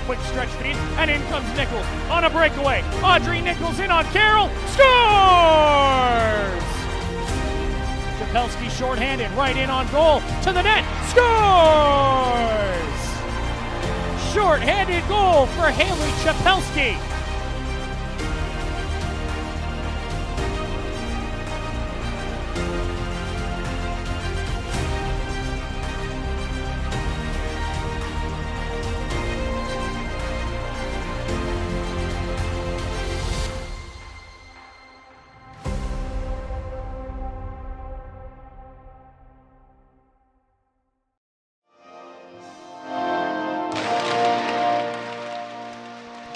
quick stretch feed, and in comes Nichols on a breakaway. Audrey Nichols in on Carroll, scores! Chapelski shorthanded, right in on goal, to the net, scores! Short-handed goal for Haley Chapelski.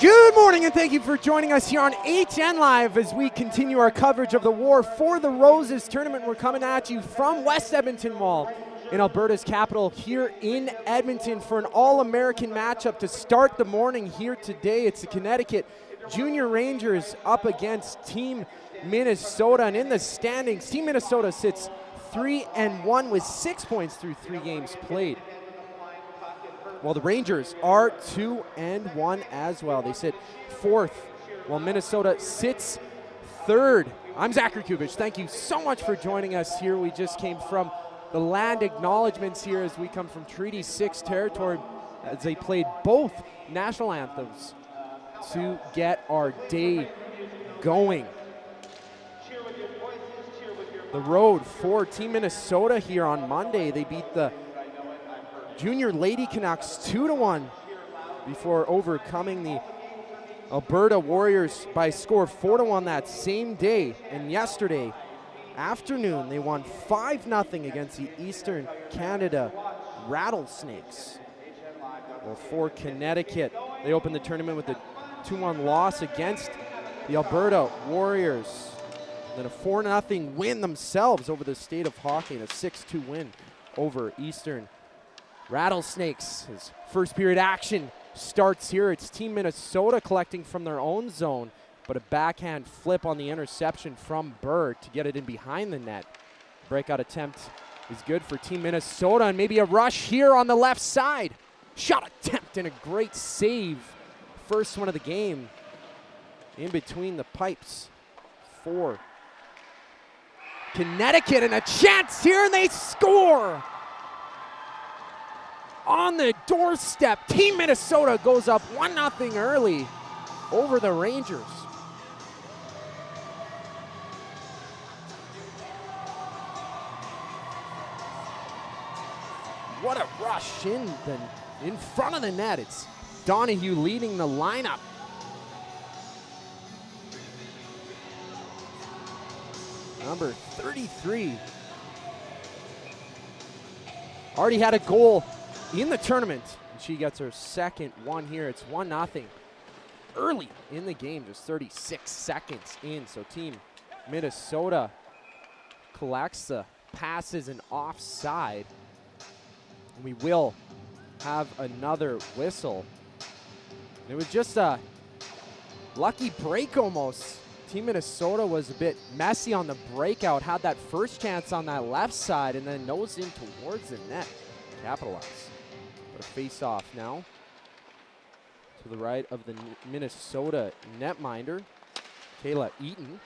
Good morning and thank you for joining us here on HN Live as we continue our coverage of the War for the Roses tournament. We're coming at you from West Edmonton Mall in Alberta's capital here in Edmonton for an all-American matchup to start the morning here today. It's the Connecticut Junior Rangers up against Team Minnesota, and in the standings, Team Minnesota sits 3-1 with 6 points through 3 games played. Well, the Rangers are 2-1 as well. They sit 4th, while Minnesota sits 3rd. I'm Zachary Kubich. Thank you so much for joining us here. We just came from the land acknowledgements here as we come from Treaty 6 territory as they played both national anthems to get our day going. The road for Team Minnesota here on Monday. They beat the Junior Lady Canucks 2-1 before overcoming the Alberta Warriors by a score of 4-1 that same day. And yesterday afternoon, they won 5-0 against the Eastern Canada Rattlesnakes. Well, for Connecticut, they opened the tournament with a 2-1 loss against the Alberta Warriors. Then a 4-0 win themselves over the State of Hockey and a 6-2 win over Eastern Rattlesnakes. His first period action starts here. It's Team Minnesota collecting from their own zone, but a backhand flip on the interception from Burr to get it in behind the net. Breakout attempt is good for Team Minnesota, and maybe a rush here on the left side. Shot attempt and a great save. First one of the game in between the pipes for Connecticut, and a chance here, and they score! On the doorstep, Team Minnesota goes up 1-0 early over the Rangers. What a rush in front of the net. It's Donahue leading the lineup. Number 33. Already had a goal in the tournament, and she gets her second one here. It's 1-0 early in the game, just 36 seconds in. So Team Minnesota collects the passes and offside. And we will have another whistle. It was just a lucky break almost. Team Minnesota was a bit messy on the breakout, had that first chance on that left side, and then nosed in towards the net. Capitalize. But a face-off now to the right of the Minnesota netminder, Kayla Eaton.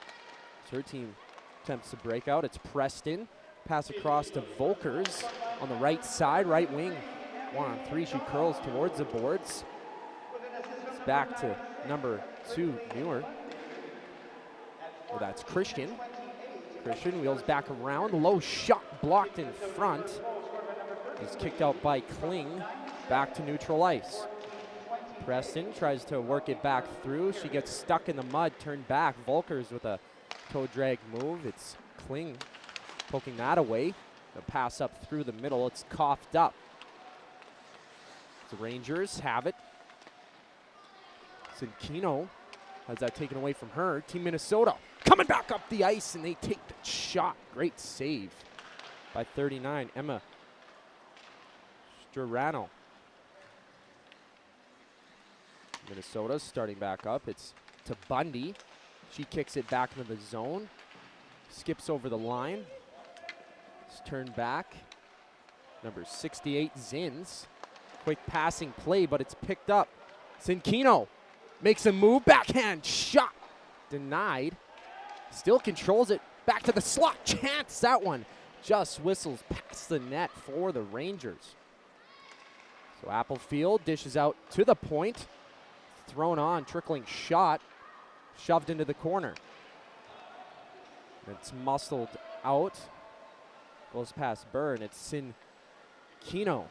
As her team attempts to break out. It's Preston. Pass across to Volkers on the right side, right wing. 1-on-3, she curls towards the boards. It's back to number 2, Muir. Well, that's Christian. Christian wheels back around. Low shot blocked in front. Is kicked out by Kling. Back to neutral ice. Preston tries to work it back through. She gets stuck in the mud, turned back. Volkers with a toe drag move. It's Kling poking that away. The pass up through the middle. It's coughed up. The Rangers have it. Sinkino has that taken away from her. Team Minnesota coming back up the ice, and they take the shot. Great save by 39, Emma Strano. Minnesota starting back up. It's to Bundy. She kicks it back into the zone. Skips over the line. It's turned back. Number 68, Zins. Quick passing play, but it's picked up Sinkino makes a move, backhand shot, denied. Still controls it, back to the slot, chance, that one just whistles past the net for the Rangers. So Applefield dishes out to the point, thrown on, trickling shot, shoved into the corner. It's muscled out, goes past Byrne. It's Sinkino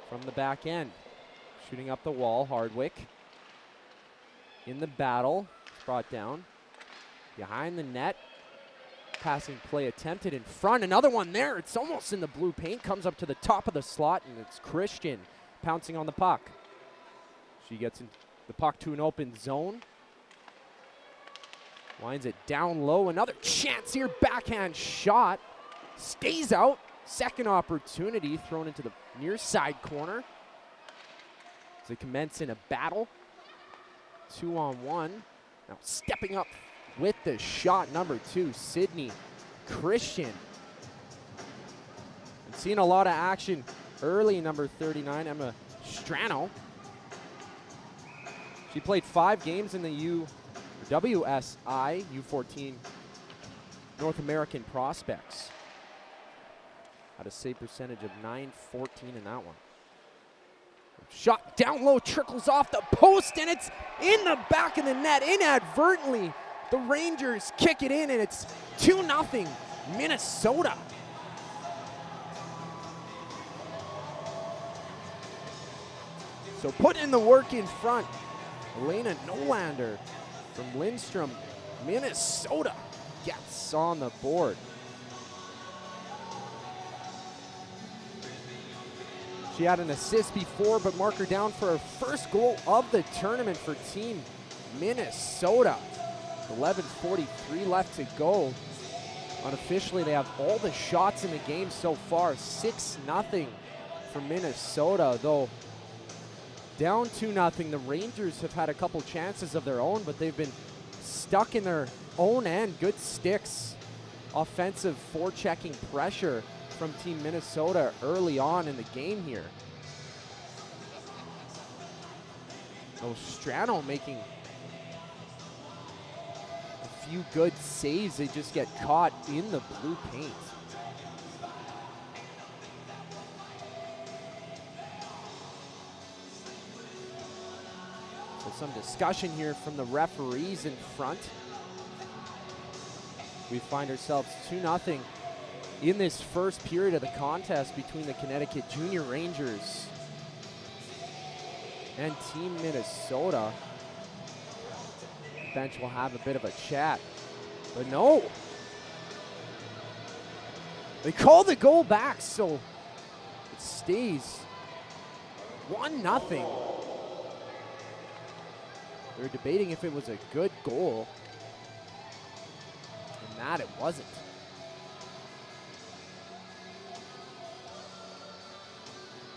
from the back end, shooting up the wall. Hardwick in the battle, brought down behind the net. Passing play attempted in front. Another one there. It's almost in the blue paint. Comes up to the top of the slot, and it's Christian pouncing on the puck. She gets the puck to an open zone. Winds it down low. Another chance here. Backhand shot. Stays out. Second opportunity thrown into the near side corner. As they commence in a battle. 2-on-1. Now stepping up with the shot, number 2, Sydney Christian. And seeing a lot of action early, number 39, Emma Strano. She played 5 games in the WSI U14 North American Prospects. Had a save percentage of .914 in that one. Shot down low, trickles off the post, and it's in the back of the net inadvertently. The Rangers kick it in, and it's 2-0 Minnesota. So putting in the work in front, Elena Nolander from Lindstrom, Minnesota gets on the board. She had an assist before, but mark her down for her first goal of the tournament for Team Minnesota. 11:43 left to go. Unofficially, they have all the shots in the game so far. 6-0 for Minnesota, though down 2-0. The Rangers have had a couple chances of their own, but they've been stuck in their own end. Good sticks, offensive forechecking pressure from Team Minnesota early on in the game here. Strano making a few good saves. They just get caught in the blue paint. So some discussion here from the referees in front. We find ourselves 2-0 in this first period of the contest between the Connecticut Junior Rangers and Team Minnesota. The bench will have a bit of a chat, but no. They call the goal back, so it stays 1-0. They're debating if it was a good goal, and that it wasn't.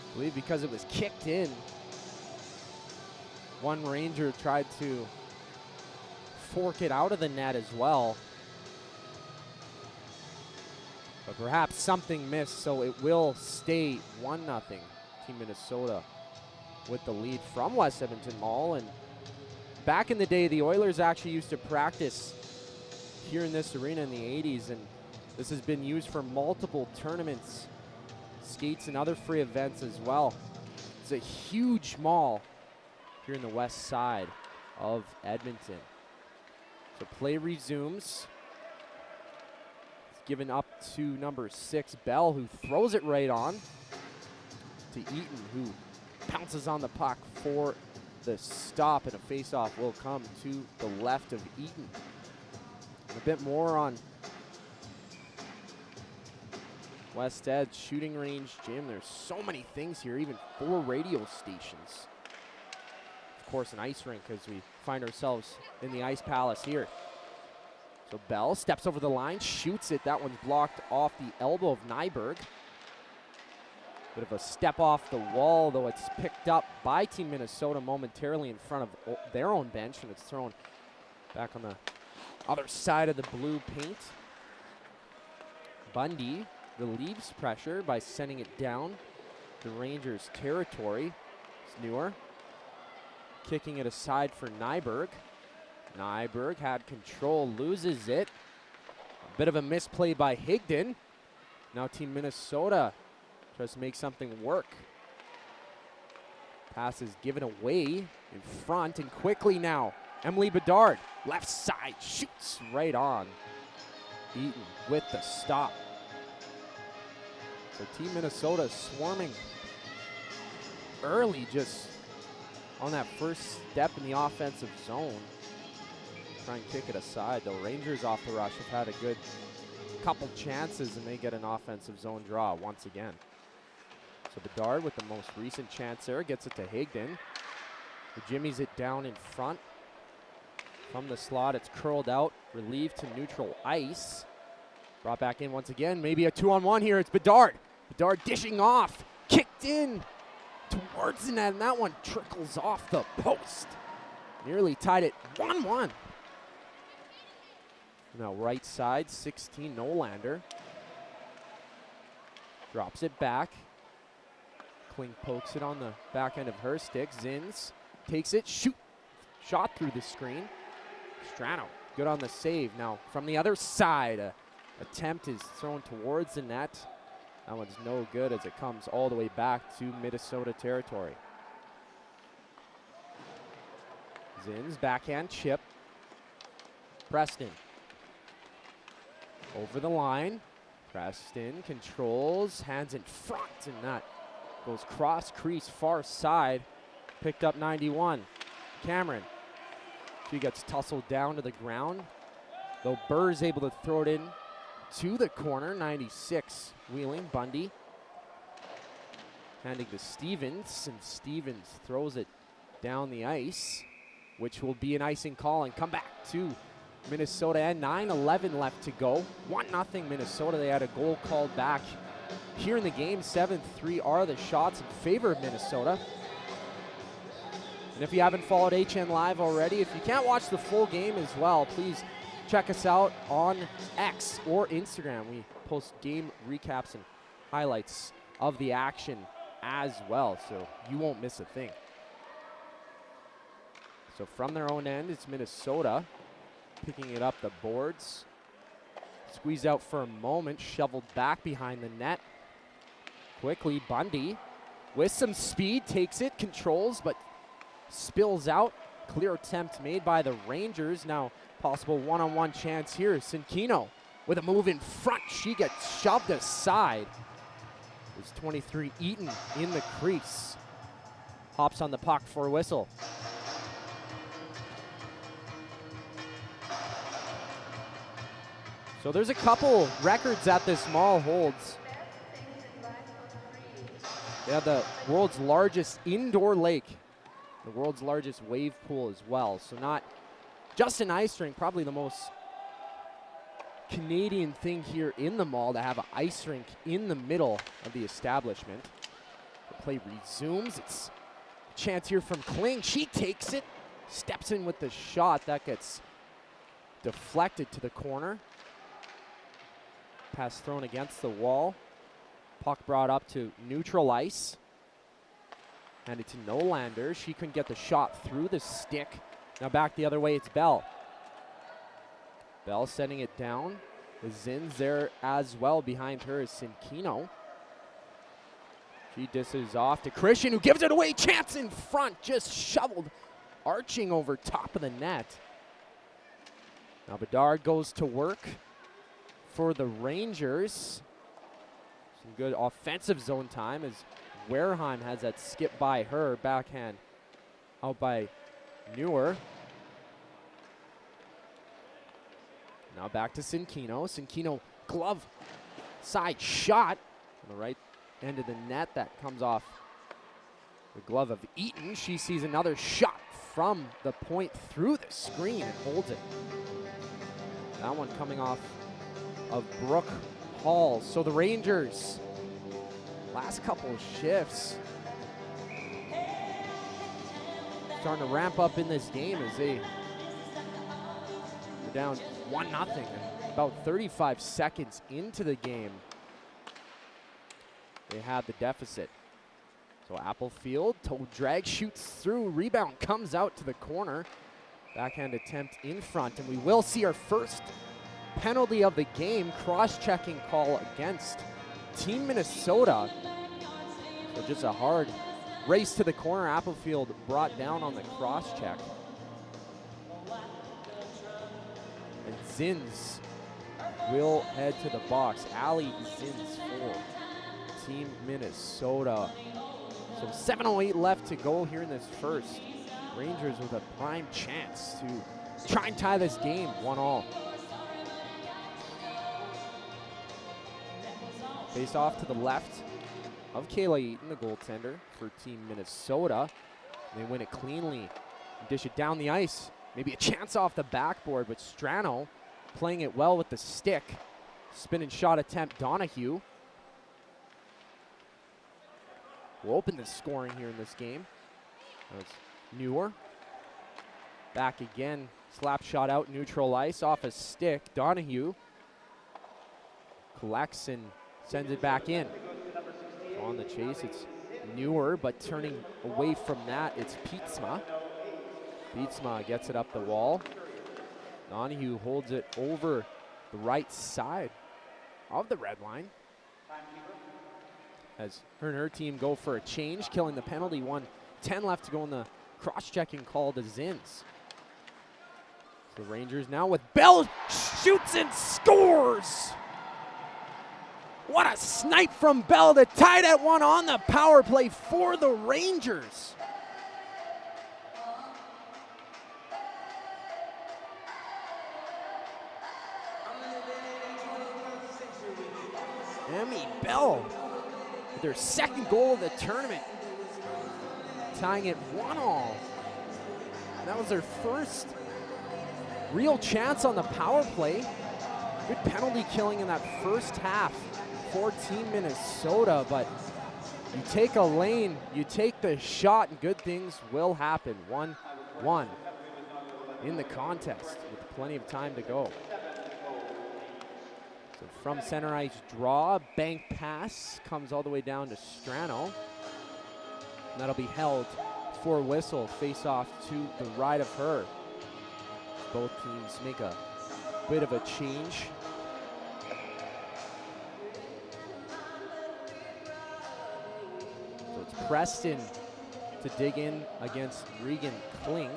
I believe because it was kicked in, one Ranger tried to fork it out of the net as well. But perhaps something missed, so it will stay 1-0. Team Minnesota with the lead from West Edmonton Mall. And back in the day, the Oilers actually used to practice here in this arena in the 80s, and this has been used for multiple tournaments, skates, and other free events as well. It's a huge mall here in the west side of Edmonton. So play resumes. It's given up to number 6, Bell, who throws it right on to Eaton, who pounces on the puck for the stop, and a face-off will come to the left of Eaton. A bit more on West Ed's shooting range gym. There's so many things here, even 4 radio stations. Of course, an ice rink as we find ourselves in the Ice Palace here. So Bell steps over the line, shoots it. That one's blocked off the elbow of Nyberg. Bit of a step off the wall, though it's picked up by Team Minnesota momentarily in front of their own bench, and it's thrown back on the other side of the blue paint. Bundy relieves pressure by sending it down the Rangers' territory. It's Newer kicking it aside for Nyberg. Nyberg had control, loses it. A bit of a misplay by Higdon. Now Team Minnesota tries to make something work. Pass is given away in front, and quickly now, Emily Bedard, left side, shoots right on. Eaton with the stop. So Team Minnesota swarming early, just on that first step in the offensive zone. Try and kick it aside. The Rangers off the rush have had a good couple chances, and they get an offensive zone draw once again. So Bedard with the most recent chance there, gets it to Higdon. The jimmies it down in front. From the slot, it's curled out, relieved to neutral ice. Brought back in once again, maybe a 2-on-1 here. It's Bedard. Bedard dishing off, kicked in towards the net, and that one trickles off the post. Nearly tied it 1-1. Now right side, 16, Nolander. Drops it back. Kling pokes it on the back end of her stick. Zins takes it, shot through the screen. Strano, good on the save. Now from the other side, attempt is thrown towards the net. That one's no good as it comes all the way back to Minnesota territory. Zins, backhand chip. Preston. Over the line. Preston controls, hands in front, and that goes cross crease far side. Picked up 91. Cameron. She gets tussled down to the ground, though Burr's able to throw it in to the corner. 96 wheeling. Bundy handing to Stevens, and Stevens throws it down the ice, which will be an icing call and come back to Minnesota. And 9:11 left to go. 1-0 Minnesota. They had a goal called back here in the game. 7-3 are the shots in favor of Minnesota. And if you haven't followed HN Live already, if you can't watch the full game as well, please check us out on X or Instagram. We post game recaps and highlights of the action as well, so you won't miss a thing. So from their own end, it's Minnesota picking it up the boards. Squeezed out for a moment, shoveled back behind the net. Quickly, Bundy with some speed, takes it, controls, but spills out. Clear attempt made by the Rangers. Now possible one-on-one chance here. Sinkino with a move in front. She gets shoved aside. There's 23 Eaton in the crease. Hops on the puck for a whistle. So there's a couple records that this mall holds. They have the world's largest indoor lake, the world's largest wave pool as well. So not just an ice rink, probably the most Canadian thing here in the mall to have an ice rink in the middle of the establishment. The play resumes. It's a chance here from Kling. She takes it, steps in with the shot. That gets deflected to the corner. Pass thrown against the wall. Puck brought up to neutral ice. Handed to Nolander. She couldn't get the shot through the stick. Now back the other way, it's Bell. Bell sending it down. The Zins there as well. Behind her is Sinkino. She dishes off to Christian, who gives it away. Chance in front, just shoveled, arching over top of the net. Now Bedard goes to work for the Rangers. Some good offensive zone time as Wareheim has that skip by her. Backhand out by Newer. Now back to Sinkino. Sinkino glove side shot on the right end of the net. That comes off the glove of Eaton. She sees another shot from the point through the screen and holds it. That one coming off of Brooke Hall. So the Rangers, last couple of shifts, starting to ramp up in this game as they're down 1-0 about 35 seconds into the game. They had the deficit. So Applefield, toe drag, shoots through, rebound comes out to the corner. Backhand attempt in front, and we will see our first penalty of the game, cross-checking call against Team Minnesota. So just a hard race to the corner. Applefield brought down on the cross-check. And Zins will head to the box. Ali Zins for Team Minnesota. So 7:08 left to go here in this first. Rangers with a prime chance to try and tie this game 1-all. Face off to the left of Kayla Eaton, the goaltender for Team Minnesota. They win it cleanly, dish it down the ice. Maybe a chance off the backboard, but Strano playing it well with the stick. Spin and shot attempt, Donahue. Will open the scoring here in this game. That's Newer. Back again, slap shot out, neutral ice, off a stick, Donahue. Collects and sends it back in. On the chase, it's Newer, but turning away from that, it's Pietzma. Pietzma gets it up the wall. Donahue holds it over the right side of the red line. As her and her team go for a change, killing the penalty. 1:10 left to go in the cross-checking call to Zins. The Rangers now with Bell, shoots and scores! What a snipe from Bell to tie that one on the power play for the Rangers. Emmy Bell with their second goal of the tournament, tying it 1-all. That was their first real chance on the power play. Good penalty killing in that first half for Team Minnesota, but you take a lane, you take the shot, and good things will happen. 1-1 in the contest with plenty of time to go. So from center ice draw, bank pass, comes all the way down to Strano. And that'll be held for a whistle, face off to the right of her. Both teams make a bit of a change. So it's Preston to dig in against Regan Kling.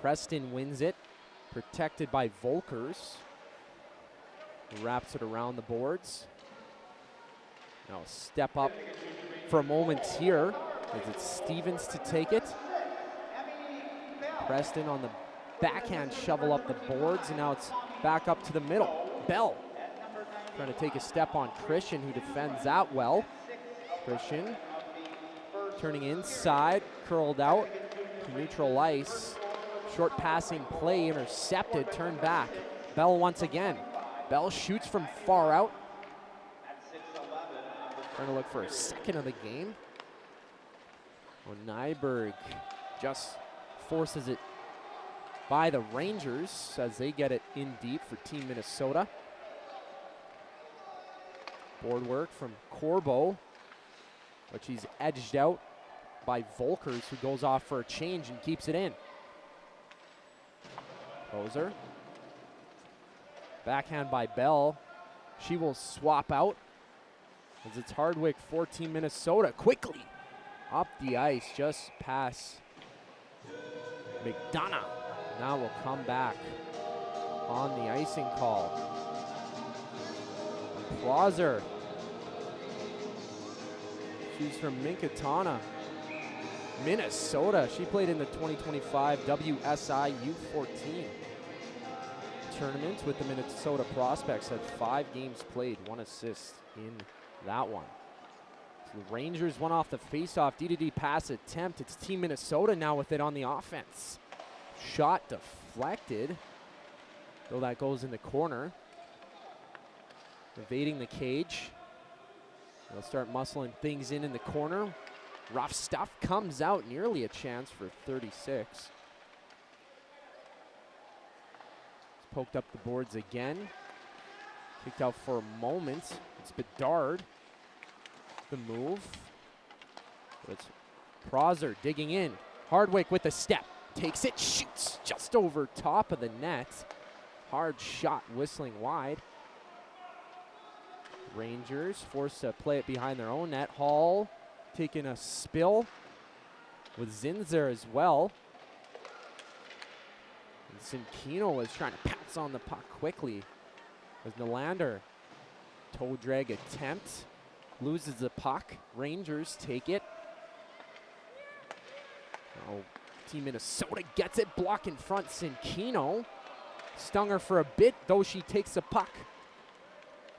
Preston wins it, protected by Volkers. Wraps it around the boards. Now step up for a moment here. As it's Stevens to take it. Preston on the backhand shovel up the boards, and now it's back up to the middle. Bell trying to take a step on Christian, who defends that well. Christian turning inside, curled out to neutral ice. Short passing play intercepted, turned back. Bell once again. Bell shoots from far out. Trying to look for a second of the game. Well, Nyberg just forces it by the Rangers as they get it in deep for Team Minnesota. Board work from Corbo, but she's edged out by Volkers, who goes off for a change and keeps it in. Poser. Backhand by Bell. She will swap out as it's Hardwick for Team Minnesota. Quickly up the ice, just past McDonough. Now will come back on the icing call. Clauser. She's from Minkatona, Minnesota. She played in the 2025 WSI U14 tournament with the Minnesota Prospects. Had 5 games played, 1 assist in that one. So the Rangers won off the faceoff. D-to-D pass attempt. It's Team Minnesota now with it on the offense. Shot deflected, though that goes in the corner. Evading the cage. They'll start muscling things in the corner. Rough stuff comes out, nearly a chance for 36. It's poked up the boards again. Kicked out for a moment. It's Bedard. The move. So it's Prosser digging in. Hardwick with a step. Takes it, shoots just over top of the net. Hard shot whistling wide. Rangers forced to play it behind their own net. Hall taking a spill with Zinzer as well. And Sinkino was trying to pounce on the puck quickly as Nylander. Toe drag attempt. Loses the puck. Rangers take it. Oh, Team Minnesota gets it. Block in front. Sinkino. Stung her for a bit, though she takes the puck.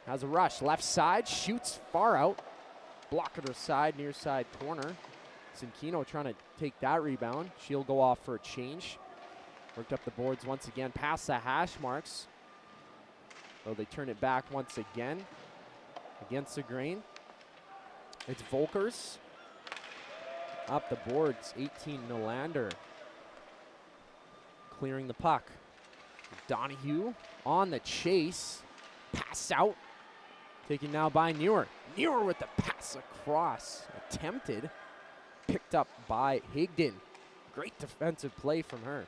Has a rush. Left side. Shoots far out. Block at her side. Near side corner. Sinkino trying to take that rebound. She'll go off for a change. Worked up the boards once again. Past the hash marks. So they turn it back once again. Against the grain. It's Volkers. Up the boards. 18 Nylander. Clearing the puck. Donahue on the chase. Pass out. Taken now by Neuer. Neuer with the pass across. Attempted. Picked up by Higdon. Great defensive play from her.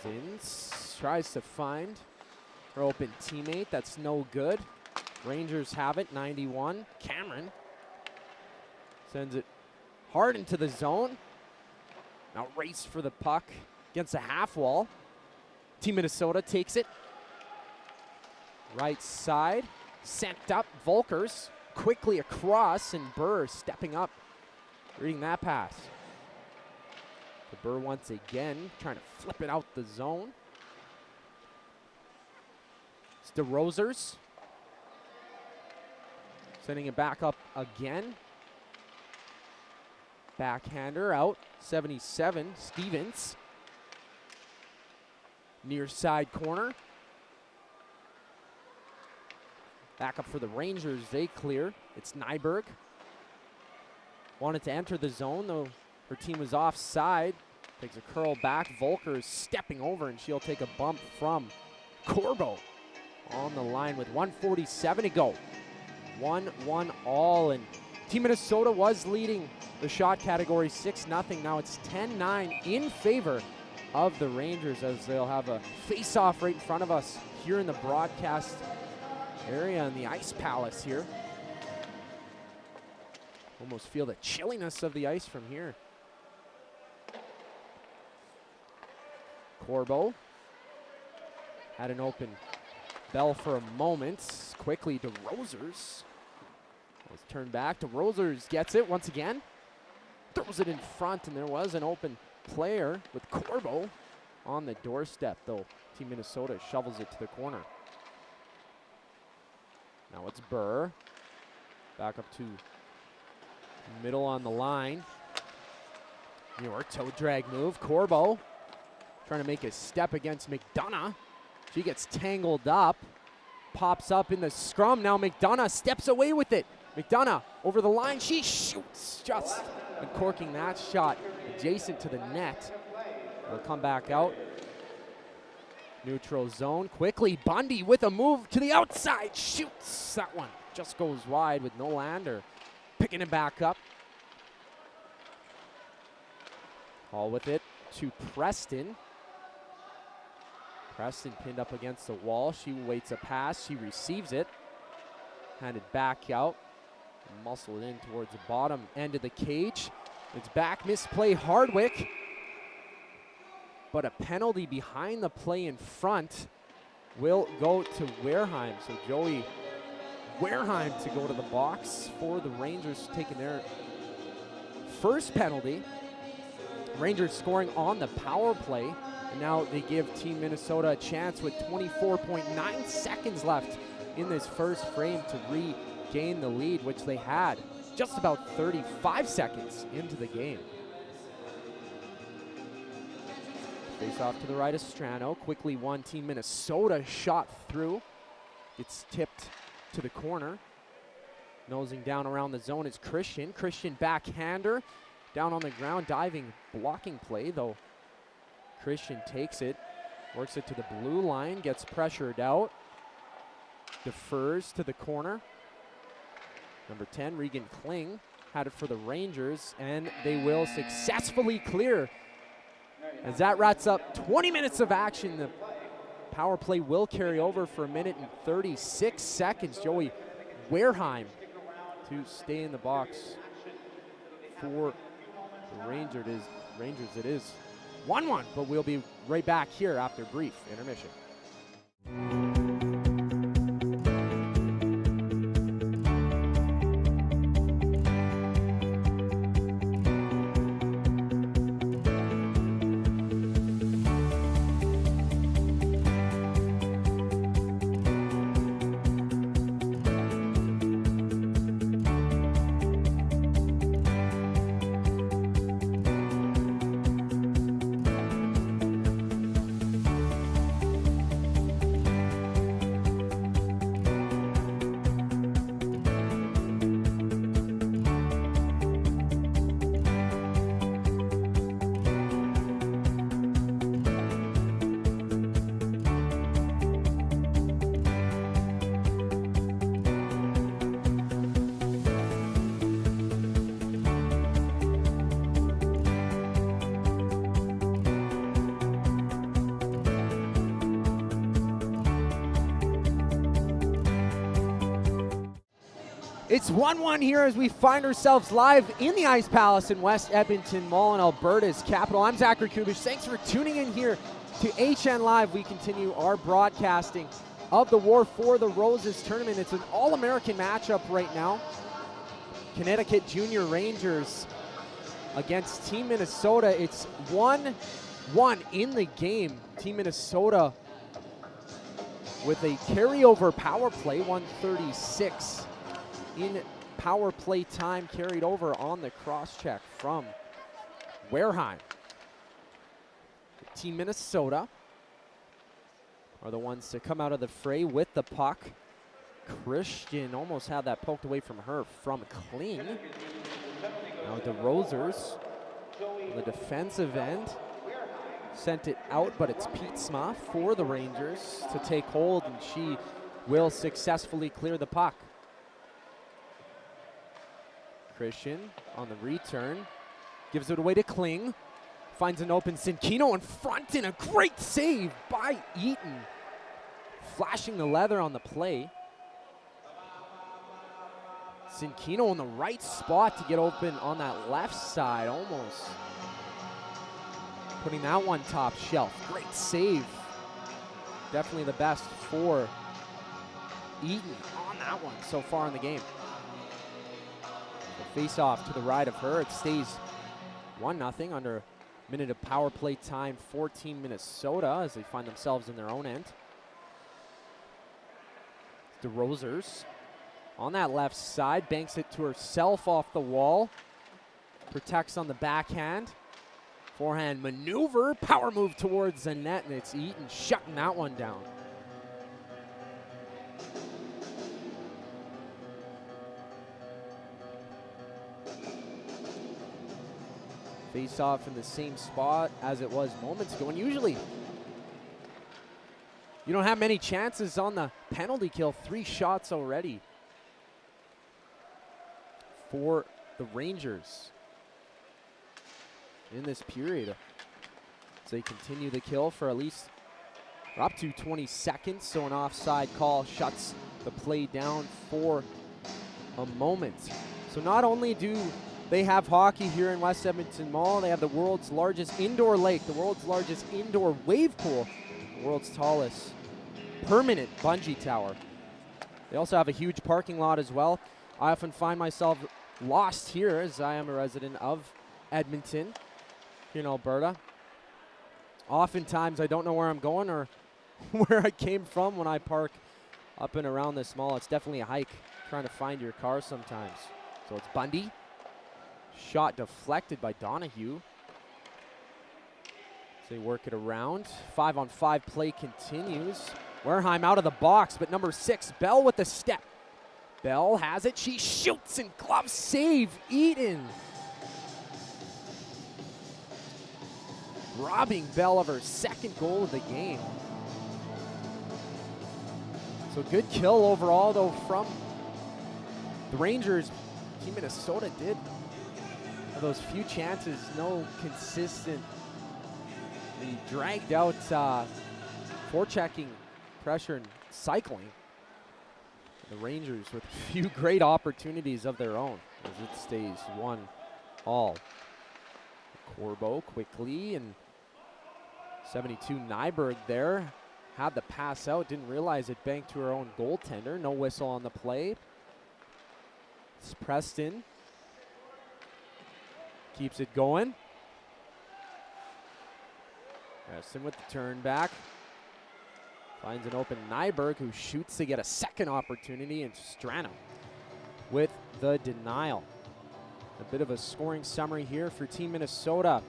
Zins tries to find her open teammate. That's no good. Rangers have it. 91. Cameron sends it hard into the zone. Now race for the puck against the half wall. Team Minnesota takes it. Right side. Sent up. Volkers quickly across, and Burr stepping up, reading that pass. To Burr once again, trying to flip it out the zone. It's DeRozers. Sending it back up again. Backhander out. 77. Stevens. Near side corner. Back up for the Rangers. They clear. It's Nyberg. Wanted to enter the zone, though her team was offside. Takes a curl back. Volker is stepping over, and she'll take a bump from Corbo on the line with 1:47 to go. 1-1 all, and Team Minnesota was leading the shot category 6-0. Now it's 10-9 in favor of the Rangers, as they'll have a face-off right in front of us here in the broadcast area in the Ice Palace here. Almost feel the chilliness of the ice from here. Corbo had an open bell for a moment. Quickly to Rosers. Let's turn back to Rosers. Gets it once again. Throws it in front, and there was an open player with Corbo on the doorstep, though Team Minnesota shovels it to the corner. Now it's Burr. Back up to middle on the line. Your toe drag move. Corbo trying to make a step against McDonough. She gets tangled up. Pops up in the scrum. Now McDonough steps away with it. McDonough over the line. She shoots, just uncorking that shot adjacent to the net. It'll come back out. Neutral zone. Quickly, Bundy with a move to the outside. Shoots. That one just goes wide with Nylander picking it back up. Hall with it to Preston. Preston pinned up against the wall. She waits a pass. She receives it. Handed back out. Muscle it in towards the bottom end of the cage. It's back. Misplay Hardwick. But a penalty behind the play in front will go to Wareheim. So Joey Wareheim to go to the box for the Rangers, taking their first penalty. Rangers scoring on the power play. And now they give Team Minnesota a chance with 24.9 seconds left in this first frame to regain the lead, which they had just about 35 seconds into the game. Face off to the right of Strano. Quickly won. Team Minnesota shot through. It's tipped to the corner. Nosing down around the zone is Christian. Christian backhander. Down on the ground, diving, blocking play, though. Christian takes it. Works it to the blue line. Gets pressured out. Defers to the corner. Number 10, Regan Kling, had it for the Rangers, and they will successfully clear. As that wraps up 20 minutes of action, the power play will carry over for 1 minute and 36 seconds. Joey Wareheim to stay in the box for the Rangers. It is 1-1, but we'll be right back here after a brief intermission. It's 1-1 here as we find ourselves live in the Ice Palace in West Edmonton Mall in Alberta's capital. I'm Zachary Kubish. Thanks for tuning in here to HN Live. We continue our broadcasting of the War for the Roses tournament. It's an all-American matchup right now. Connecticut Junior Rangers against Team Minnesota. It's 1-1 in the game. Team Minnesota with a carryover power play, 136 in power play time carried over on the cross check from Wareheim. Team Minnesota are the ones to come out of the fray with the puck. Christian almost had that poked away from her from Kling. Now the Rosers on the defensive end sent it out, but it's Pietzma for the Rangers to take hold, and she will successfully clear the puck. Christian on the return, gives it away to Kling, finds an open Sinkino in front, and a great save by Eaton, flashing the leather on the play. Sinkino in the right spot to get open on that left side, almost putting that one top shelf. Great save. Definitely the best for Eaton on that one so far in the game. Face off to the right of her. It stays 1-0 under a minute of power play time for Team Minnesota as they find themselves in their own end. The Rosers on that left side, banks it to herself off the wall. Protects on the backhand. Forehand maneuver, power move towards the net, and it's Eaton shutting that one down. Face off in the same spot as it was moments ago, and usually you don't have many chances on the penalty kill. 3 shots already for the Rangers in this period. So they continue the kill for at least up to 20 seconds. So an offside call shuts the play down for a moment. So not only do they have hockey here in West Edmonton Mall, they have the world's largest indoor lake, the world's largest indoor wave pool, the world's tallest permanent bungee tower. They also have a huge parking lot as well. I often find myself lost here as I am a resident of Edmonton here in Alberta. Oftentimes I don't know where I'm going or where I came from when I park up and around this mall. It's definitely a hike trying to find your car sometimes. So it's Bundy. Shot deflected by Donahue. So they work it around. 5-on-5 play continues. Wareheim out of the box, but number 6, Bell with the step. Bell has it. She shoots and glove save. Eaton. Robbing Bell of her second goal of the game. So good kill overall, though, from The Rangers, Team Minnesota did have those few chances, no consistent. He dragged out forechecking, pressure, and cycling. The Rangers with a few great opportunities of their own as it stays 1-all. Corbo quickly, and 72 Nyberg there. Had the pass out, didn't realize it banked to her own goaltender. No whistle on the play. It's Preston. Keeps it going. Preston with the turn back. Finds an open Nyberg, who shoots to get a second opportunity, and Strano with the denial. A bit of a scoring summary here for Team Minnesota.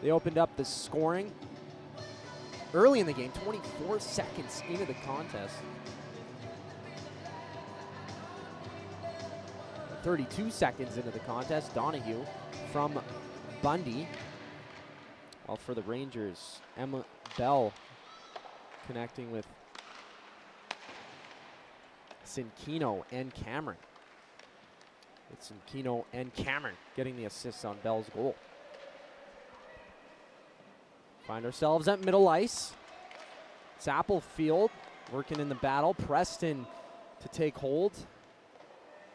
They opened up the scoring early in the game, 24 seconds into the contest. 32 seconds into the contest, Donahue from Bundy. While for the Rangers, Emma Bell connecting with Sinkino and Cameron. It's Sinkino and Cameron getting the assists on Bell's goal. Find ourselves at middle ice. It's Applefield working in the battle. Preston to take hold.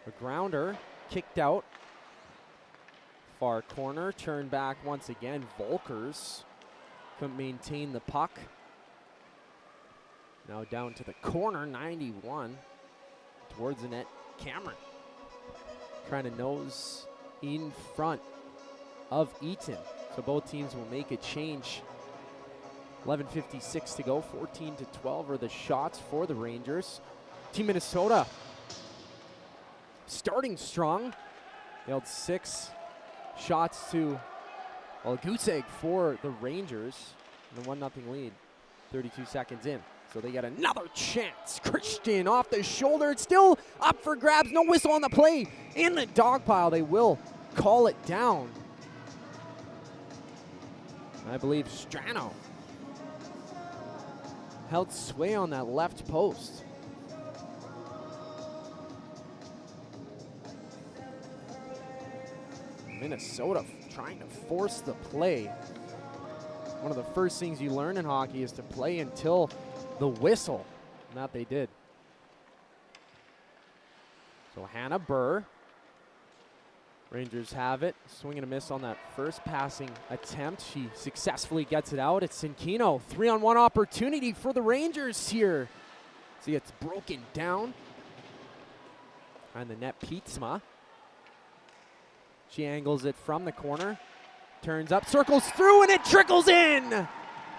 A grounder kicked out. Far corner, turn back once again. Volkers couldn't maintain the puck. Now down to the corner, 91. Towards the net, Cameron. Trying to nose in front of Eaton. So both teams will make a change. 11:56 to go, 14-12 are the shots for the Rangers. Team Minnesota starting strong. They held 6 shots to a goose egg for the Rangers. And a 1-0 lead, 32 seconds in. So they get another chance. Christian off the shoulder. It's still up for grabs. No whistle on the play. In the dog pile, they will call it down. I believe Strano held sway on that left post. Minnesota trying to force the play. One of the first things you learn in hockey is to play until the whistle, and that they did. So Hannah Burr. Rangers have it. Swing and a miss on that first passing attempt. She successfully gets it out. It's Sinkino. 3-on-1 opportunity for the Rangers here. See, it's broken down. And the net, Pietzma. She angles it from the corner. Turns up, circles through, and it trickles in.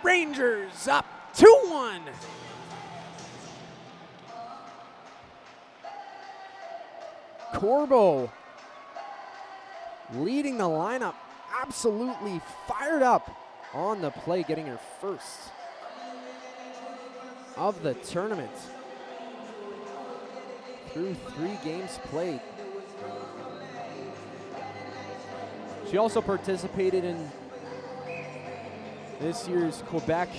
Rangers up 2-1. Corbo leading the lineup, absolutely fired up on the play, getting her first of the tournament through 3 games played. She also participated in this year's Quebec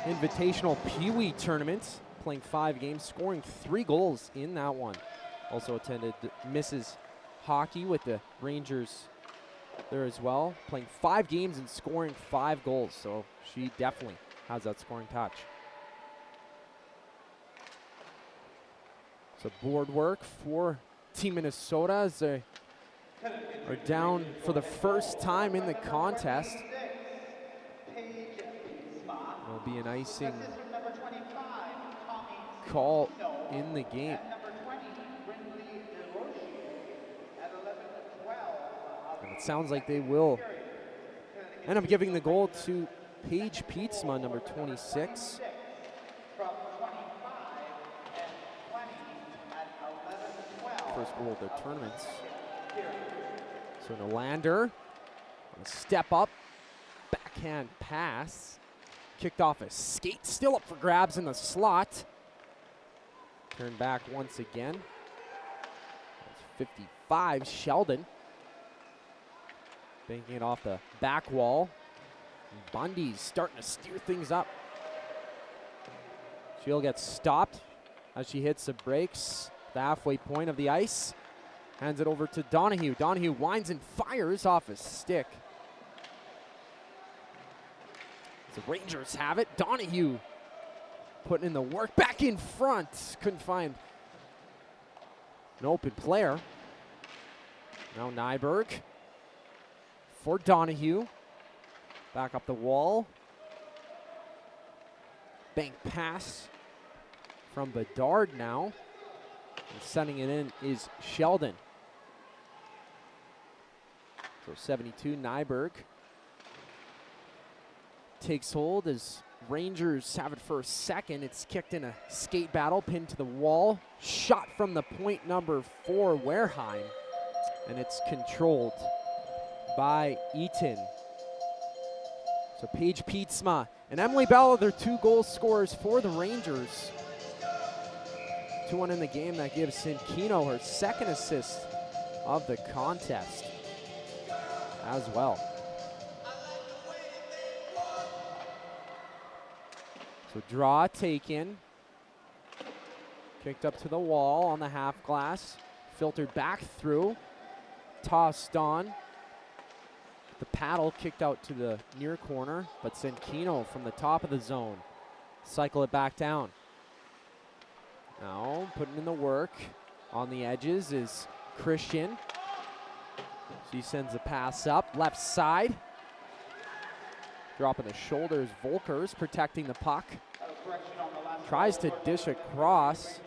Invitational Pee Wee Tournament, playing 5 games, scoring 3 goals in that one. Also attended Mrs. Hockey with the Rangers there as well, playing 5 games and scoring 5 goals. So she definitely has that scoring touch. So board work for Team Minnesota as they are down for the first time in the contest. There'll be an icing call in the game. And it sounds like they will end up giving the goal to Paige Pietzma, number 26. First goal of the tournaments. So Nylander, a step up, backhand pass, kicked off a skate, still up for grabs in the slot. Turn back once again. That's 55, Sheldon. Banking it off the back wall. Bundy's starting to steer things up. She'll get stopped as she hits the brakes. the halfway point of the ice. Hands it over to Donahue. Donahue winds and fires off a stick. The Rangers have it. Donahue putting in the work. Back in front. Couldn't find an open player. Now Nyberg for Donahue. Back up the wall. Bank pass from Bedard now. And sending it in is Sheldon. So 72, Nyberg takes hold as Rangers have it for a second. It's kicked in a skate battle, pinned to the wall. Shot from the point, number 4, Wareheim. And it's controlled by Eaton. So Paige Pietzma and Emily Bell are their 2 goal scorers for the Rangers. 2-1 in the game. That gives Sinkino her 2nd assist of the contest as well. So draw taken. Kicked up to the wall on the half glass. Filtered back through. Tossed on. The paddle kicked out to the near corner, but Sinkino from the top of the zone. Cycle it back down. Now putting in the work on the edges is Christian. She sends the pass up, left side. Dropping the shoulders, Volkers protecting the puck. Tries to dish across.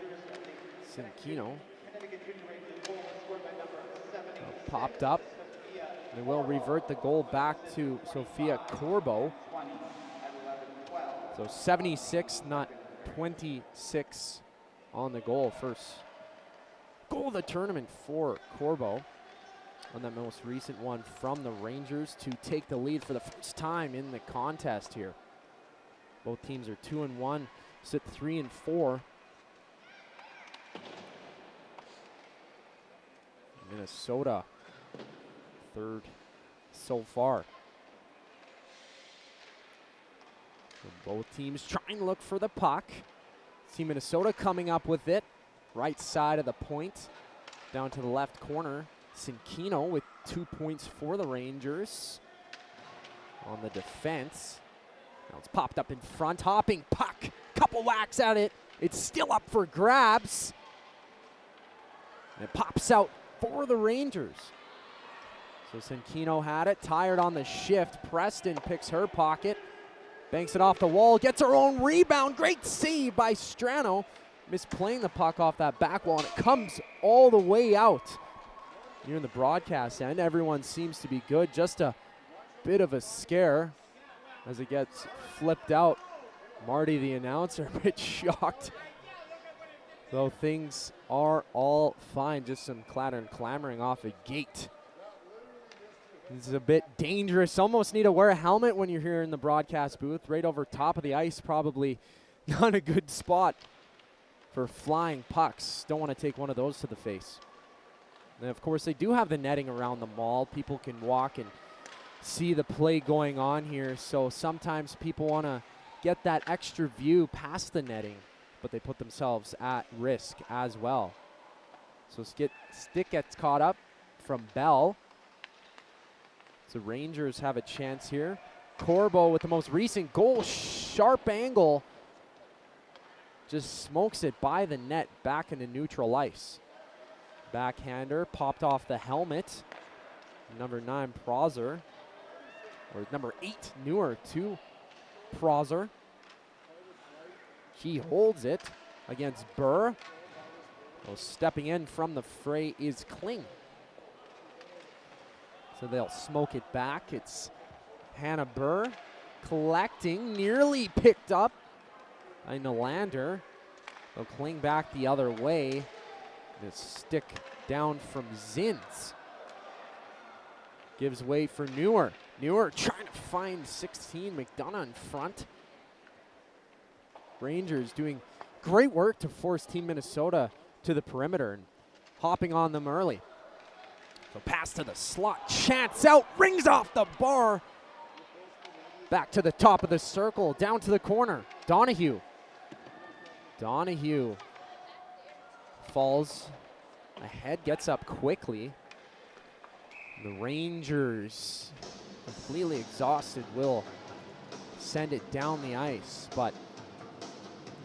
Sinkino. Popped up. They will revert the goal back to Sophia Corbo. So 76, not 26 on the goal. First goal of the tournament for Corbo. On that most recent one from the Rangers to take the lead for the first time in the contest here. Both teams are 2-1, sit 3-4. Minnesota, 3rd so far. So both teams trying to look for the puck. See Minnesota coming up with it. Right side of the point, down to the left corner. Sinkino with 2 points for the Rangers on the defense. Now it's popped up in front, hopping puck, couple whacks at it. It's still up for grabs. And it pops out for the Rangers. So Sinkino had it, tired on the shift. Preston picks her pocket, banks it off the wall, gets her own rebound. Great save by Strano. Misplaying the puck off that back wall, and it comes all the way out. Here in the broadcast end, everyone seems to be good. Just a bit of a scare as it gets flipped out. Marty, the announcer, a bit shocked. Though things are all fine. Just some clatter and clamoring off a gate. This is a bit dangerous. Almost need to wear a helmet when you're here in the broadcast booth. Right over top of the ice, probably not a good spot for flying pucks. Don't want to take one of those to the face. And of course, they do have the netting around the mall. People can walk and see the play going on here. So sometimes people want to get that extra view past the netting, but they put themselves at risk as well. So stick gets caught up from Bell. So Rangers have a chance here. Corbo with the most recent goal. Sharp angle. Just smokes it by the net back into neutral ice. Backhander popped off the helmet. Number 9, Prozer. Or number 8, Newer to Prozer. She holds it against Burr. Well, stepping in from the fray is Kling. So they'll smoke it back. It's Hannah Burr collecting, nearly picked up by Nylander. They'll Kling back the other way. The stick down from Zins. Gives way for Newer. Newer trying to find 16. McDonough in front. Rangers doing great work to force Team Minnesota to the perimeter and hopping on them early. So pass to the slot. Chance out. Rings off the bar. Back to the top of the circle. Down to the corner. Donahue. Donahue falls ahead, gets up quickly. The Rangers, completely exhausted, will send it down the ice, but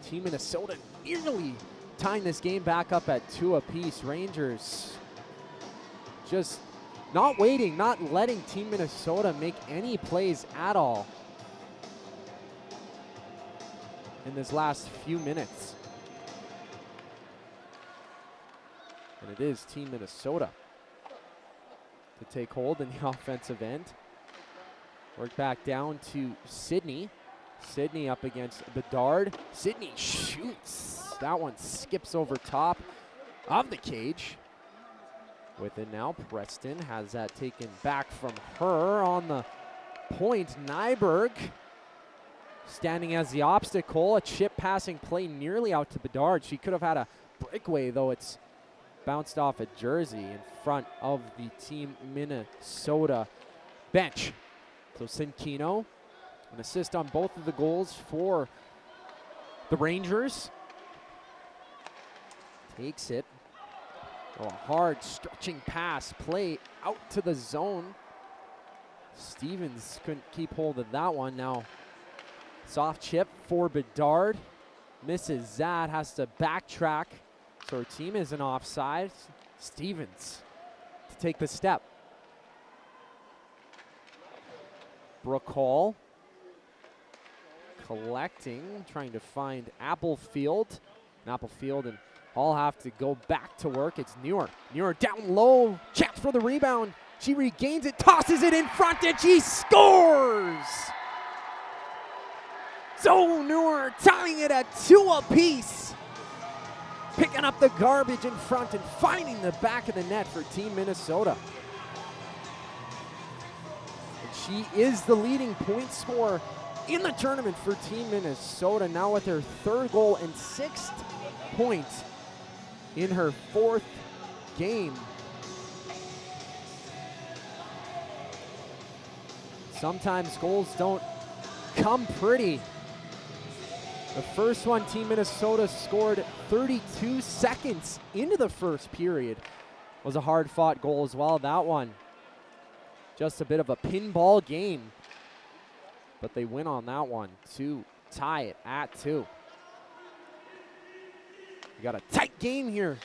Team Minnesota nearly tying this game back up at 2 apiece. Rangers just not waiting, not letting Team Minnesota make any plays at all in this last few minutes. And it is Team Minnesota to take hold in the offensive end. Work back down to Sidney. Sidney up against Bedard. Sidney shoots. That one skips over top of the cage. With it now, Preston has that taken back from her on the point. Nyberg standing as the obstacle. A chip passing play nearly out to Bedard. She could have had a breakaway, though it's bounced off a jersey in front of the Team Minnesota bench. So Sinkino, an assist on both of the goals for the Rangers. Takes it. Oh, a hard stretching pass play out to the zone. Stevens couldn't keep hold of that one. Now soft chip for Bedard. Misses that, has to backtrack. So her team isn't offside. Stevens to take the step. Brooke Hall collecting, trying to find Applefield. And Applefield and Hall have to go back to work. It's Neuer. Neuer down low, chance for the rebound. She regains it, tosses it in front, and she scores! So Neuer tying it at 2 apiece. Picking up the garbage in front and finding the back of the net for Team Minnesota. And she is the leading point scorer in the tournament for Team Minnesota, now with her 3rd goal and 6th point in her 4th game. Sometimes goals don't come pretty. The first one, Team Minnesota scored 32 seconds into the first period. Was a hard-fought goal as well. That one, just a bit of a pinball game. But they win on that one to tie it at 2. We got a tight game here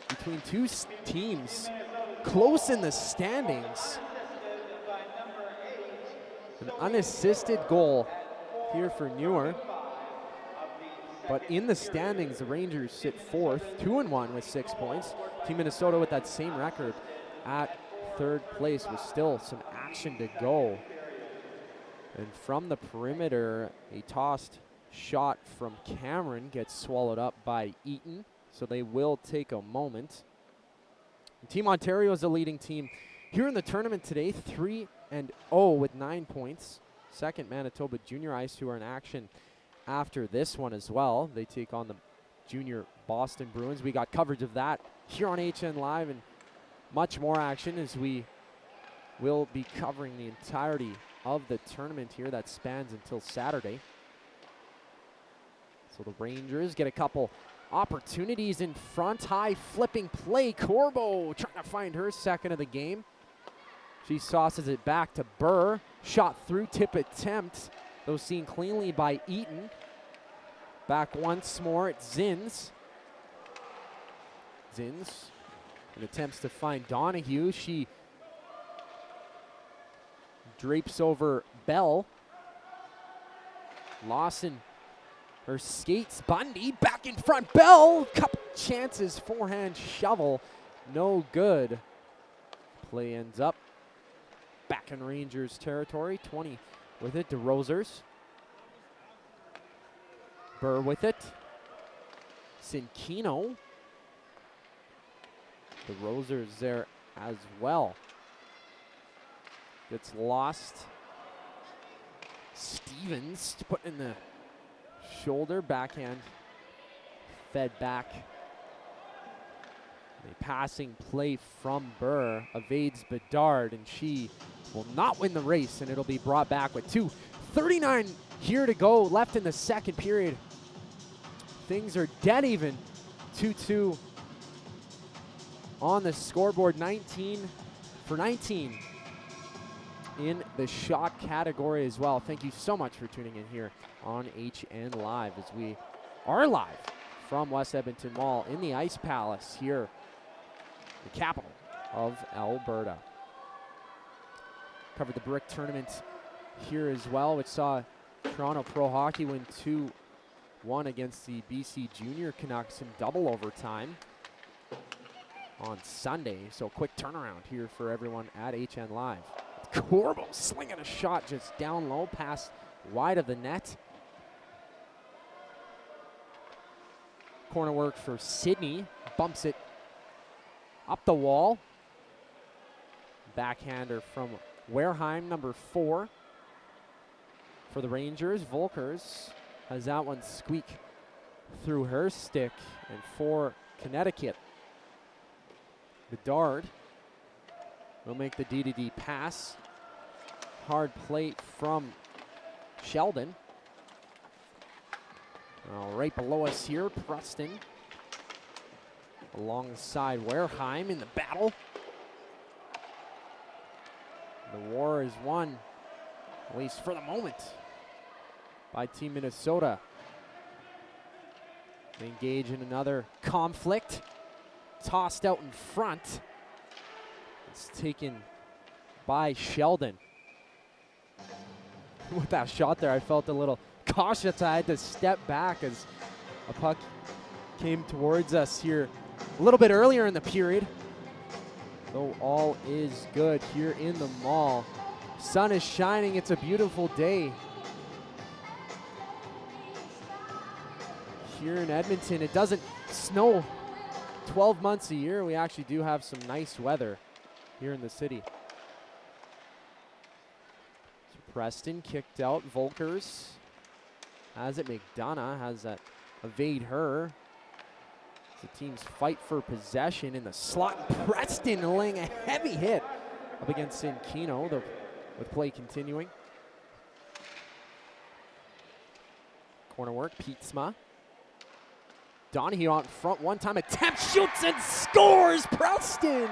between two teams, close in the standings. An unassisted goal here for Neuer. But in the standings, the Rangers sit 4th, 2-1 with 6 points. Team Minnesota with that same record at 3rd place with still some action to go. And from the perimeter, a tossed shot from Cameron gets swallowed up by Eaton, so they will take a moment. And Team Ontario is the leading team here in the tournament today, 3-0 with 9 points. Second, Manitoba Junior Ice, who are in action after this one as well. They take on the junior Boston Bruins. We got coverage of that here on HN Live, and much more action as we will be covering the entirety of the tournament here that spans until Saturday. So the Rangers get a couple opportunities in front. High flipping play. Corbo trying to find her 2nd of the game. She sauces it back to Burr. Shot through, tip attempt, though seen cleanly by Eaton. Back once more at Zins. Zins attempts to find Donahue. She drapes over Bell. Lawson, her skates. Bundy back in front. Bell, couple chances, forehand shovel, no good. Play ends up back in Rangers territory. 20 with it to Rosers. Burr with it. Sinkino. The Rosers there as well. Gets lost. Stevens put in the shoulder, backhand, fed back. A passing play from Burr evades Bedard, and she will not win the race, and it'll be brought back with 2:39 here to go left in the 2nd period. Things are dead even. 2-2 on the scoreboard, 19 for 19 in the shot category as well. Thank you so much for tuning in here on HN Live as we are live from West Edmonton Mall in the Ice Palace here, the capital of Alberta. Covered the Brick Tournament here as well, which saw Toronto Pro Hockey win 2-1 against the BC Junior Canucks in double overtime on Sunday. So quick turnaround here for everyone at HN Live. Corbo slinging a shot just down low, past wide of the net. Corner work for Sydney, bumps it up the wall. Backhander from Wareheim, number 4 for the Rangers. Volkers has that one squeak through her stick, and for Connecticut, Bedard will make the D-to-D pass. Hard plate from Sheldon. Right below us here, Preston alongside Wareheim in the battle. The war is won, at least for the moment, by Team Minnesota. They engage in another conflict. Tossed out in front. It's taken by Sheldon. With that shot there, I felt a little cautious. I had to step back as a puck came towards us here a little bit earlier in the period. So all is good here in the mall. Sun is shining. It's a beautiful day here in Edmonton. It doesn't snow 12 months a year. We actually do have some nice weather here in the city. So Preston kicked out. Volkers has it. McDonough has that evade her. The teams fight for possession in the slot. Preston laying a heavy hit up against Sinkino, with play continuing. Corner work, Pietzma. Donahue out in front, one-time attempt, shoots and scores! Preston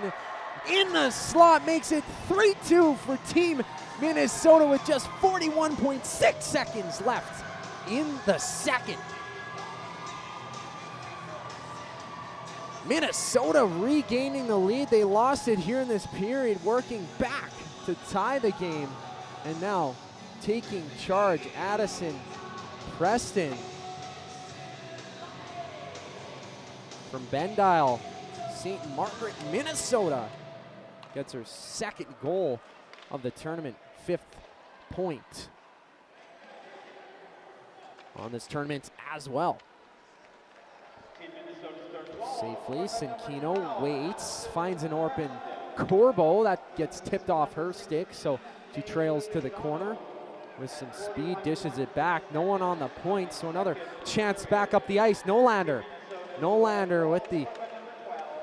in the slot makes it 3-2 for Team Minnesota with just 41.6 seconds left in the second. Minnesota regaining the lead. They lost it here in this period, working back to tie the game. And now taking charge, Addison Preston from Bendile, St. Margaret, Minnesota, gets her second goal of the tournament, 5th point on this tournament as well. Safely, Sinkino waits, finds an open Corbo. That gets tipped off her stick, so she trails to the corner with some speed, dishes it back. No one on the point, so another chance back up the ice. Nolander with the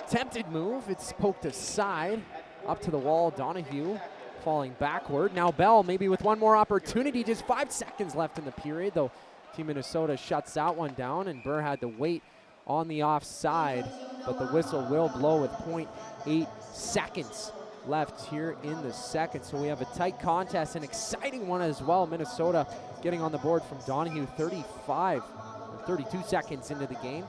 attempted move. It's poked aside, up to the wall. Donahue falling backward. Now Bell maybe with one more opportunity. Just 5 seconds left in the period, though Team Minnesota shuts that one down, and Burr had to wait on the offside, but the whistle will blow with 0.8 seconds left here in the second. So we have a tight contest, an exciting one as well. Minnesota getting on the board from Donahue, 32 seconds into the game.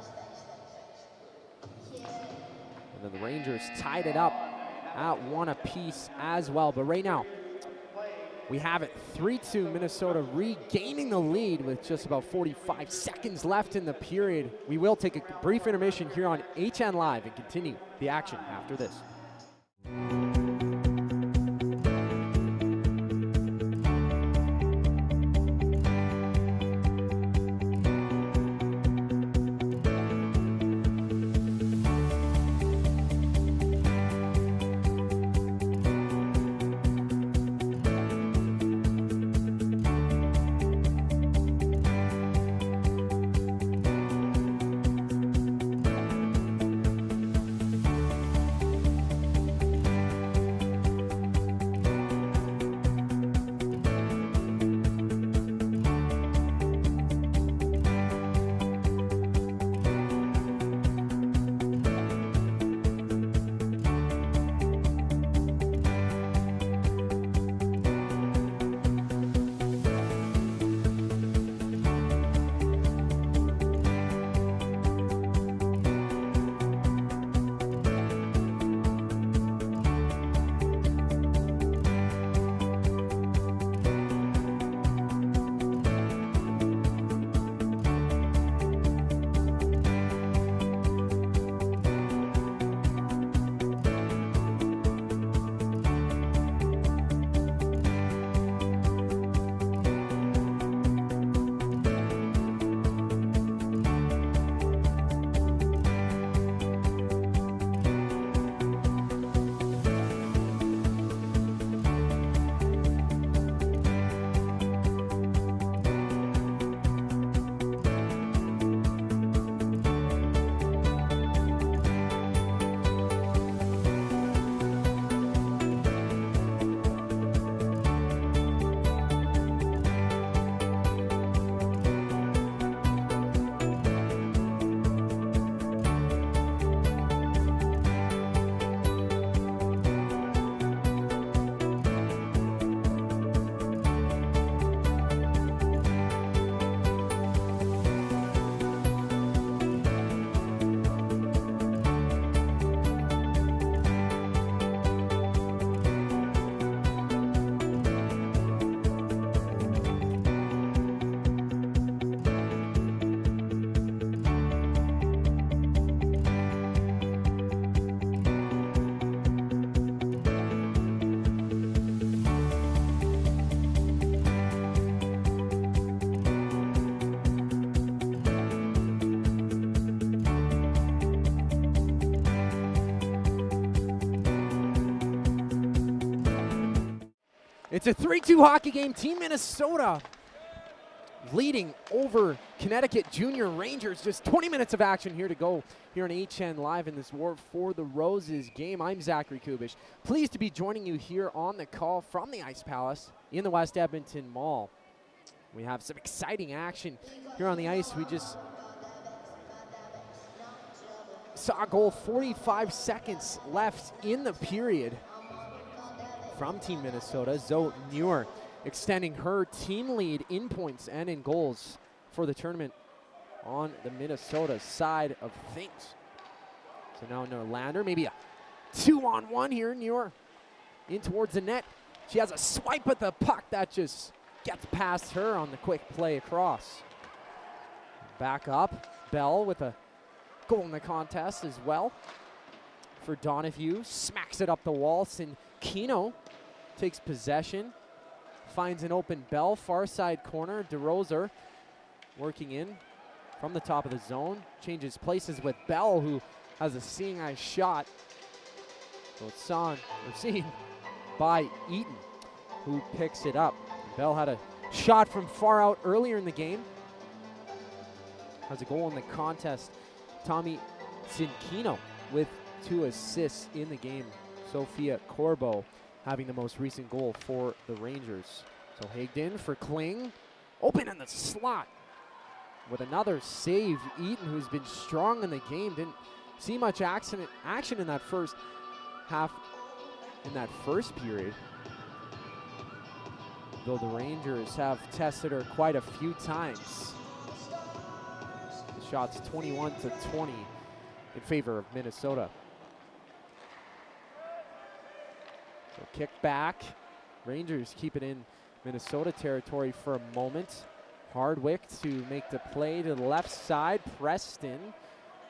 And then the Rangers tied it up at 1 apiece as well. But right now, we have it 3-2, Minnesota regaining the lead with just about 45 seconds left in the period. We will take a brief intermission here on HN Live and continue the action after this. It's a 3-2 hockey game. Team Minnesota leading over Connecticut Junior Rangers. Just 20 minutes of action here to go here on HN Live in this War for the Roses game. I'm Zachary Kubish. Pleased to be joining you here on the call from the Ice Palace in the West Edmonton Mall. We have some exciting action here on the ice. We just saw a goal, 45 seconds left in the period from Team Minnesota. Zoe Muir extending her team lead in points and in goals for the tournament on the Minnesota side of things. So now Norlander, maybe a 2-on-1 here. Muir in towards the net. She has a swipe at the puck that just gets past her on the quick play across. Back up, Bell with a goal in the contest as well for Donahue. Smacks it up the wall. Sinkino takes possession, finds an open Bell, far side corner. DeRoser working in from the top of the zone, changes places with Bell, who has a seeing eye shot. So it's seen by Eaton, who picks it up. Bell had a shot from far out earlier in the game. Has a goal in the contest. Tommy Sinkino with 2 assists in the game. Sophia Corbo having the most recent goal for the Rangers. So Hagden for Kling. Open in the slot with another save. Eaton, who's been strong in the game, didn't see much action in that first half, in that first period. Though the Rangers have tested her quite a few times. The shot's 21-20 in favor of Minnesota. So kick back. Rangers keep it in Minnesota territory for a moment. Hardwick to make the play to the left side. Preston,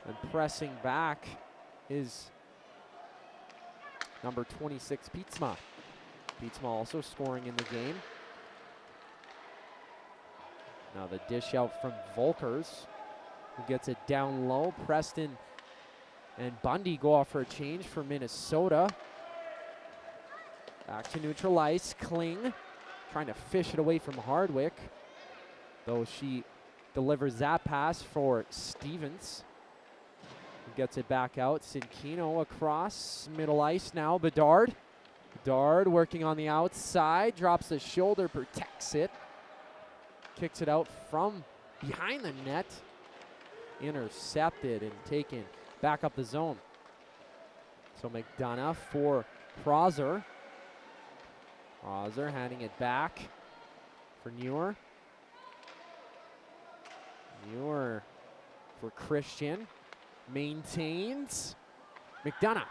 and pressing back is number 26, Pietzma. Pietzma also scoring in the game. Now the dish out from Volkers, who gets it down low. Preston and Bundy go off for a change for Minnesota. Back to neutral ice. Kling trying to fish it away from Hardwick, though she delivers that pass for Stevens, who gets it back out. Sinkino across middle ice now. Bedard working on the outside, drops the shoulder, protects it, kicks it out from behind the net, intercepted and taken back up the zone. So McDonough for Prosser. Prosser handing it back for Muir. Muir for Christian. Maintains. McDonough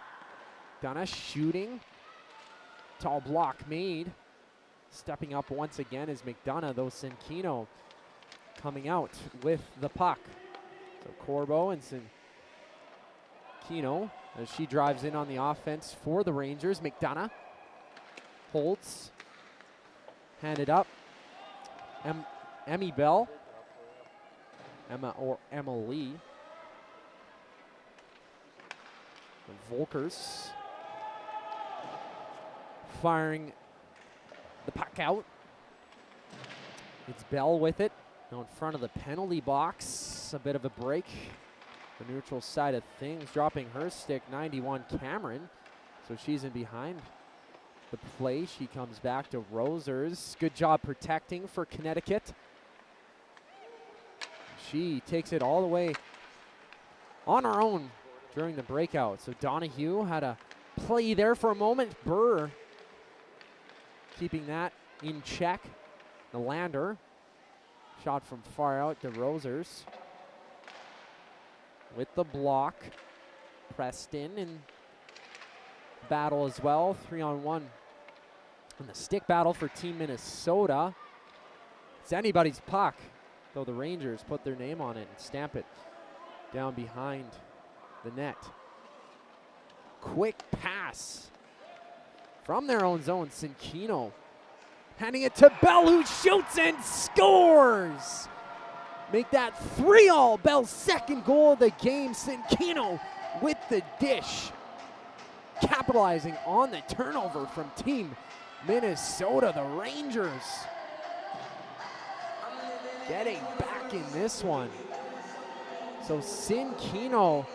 shooting. Tall block made. Stepping up once again is McDonough, though Sinkino coming out with the puck. So Corbo and Sinkino as she drives in on the offense for the Rangers. McDonough holds, handed up. Emmy Bell, Emma or Emily. Volkers firing the puck out. It's Bell with it, now in front of the penalty box. A bit of a break. The neutral side of things, dropping her stick, 91 Cameron. So she's in behind the play. She comes back to Rosers. Good job protecting for Connecticut. She takes it all the way on her own during the breakout. So Donahue had a play there for a moment. Burr keeping that in check. Norlander shot from far out to Rosers with the block. Preston in battle as well. 3-on-1 in the stick battle for Team Minnesota. It's anybody's puck, though the Rangers put their name on it and stamp it down behind the net. Quick pass from their own zone. Sinkino handing it to Bell, who shoots and scores. Make that 3-all. Bell's second goal of the game. Sinkino with the dish, capitalizing on the turnover from Team Minnesota, the Rangers, getting back in this one. So Sin Kino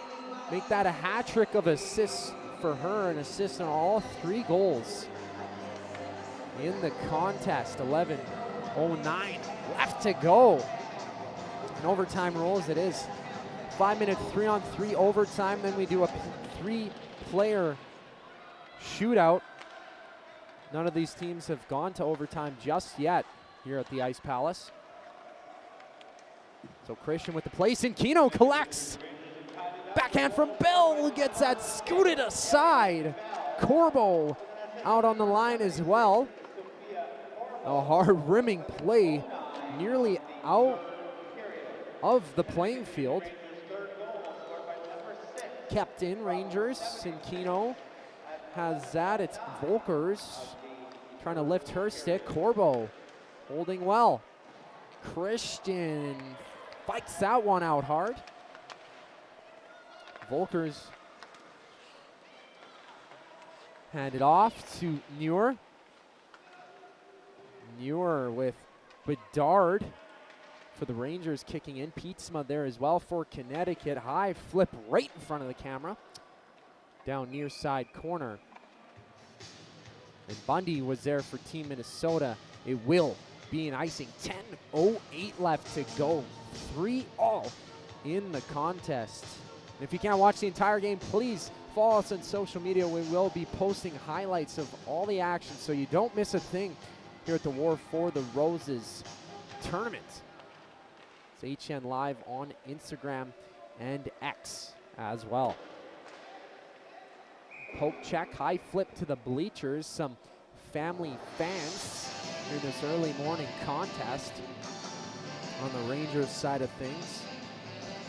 make that a hat trick of assists for her, an assist on all 3 goals in the contest. 11:09 left to go. An overtime rolls it is. 5-minute 3-on-3 overtime. Then we do a 3-player shootout. None of these teams have gone to overtime just yet here at the Ice Palace. So Christian with the place, and Kino collects. Backhand from Bell, gets that scooted aside. Corbo out on the line as well. A hard rimming play, nearly out of the playing field. Kept in, Rangers. Sinkino has that. It's Volkers trying to lift her stick. Corbo holding well. Christian fights that one out hard. Volkers hand it off to Muir. Muir with Bedard for the Rangers kicking in. Pietzma there as well for Connecticut. High flip right in front of the camera. Down near side corner. And Bundy was there for Team Minnesota. It will be an icing. 10:08 left to go. 3-all in the contest. And if you can't watch the entire game, please follow us on social media. We will be posting highlights of all the action so you don't miss a thing here at the War for the Roses tournament. It's HN Live on Instagram and X as well. Poke check, high flip to the bleachers. Some family fans in this early morning contest on the Rangers side of things.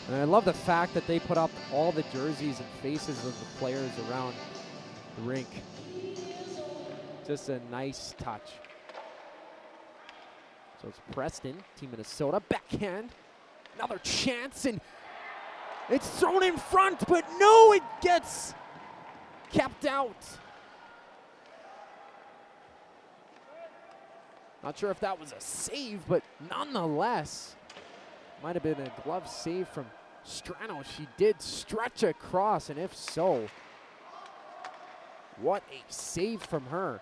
And I love the fact that they put up all the jerseys and faces of the players around the rink. Just a nice touch. So it's Preston, Team Minnesota, backhand. Another chance, and it's thrown in front, but no, it gets kept out. Not sure if that was a save, but nonetheless, might have been a glove save from Strano. She did stretch across, and if so, what a save from her.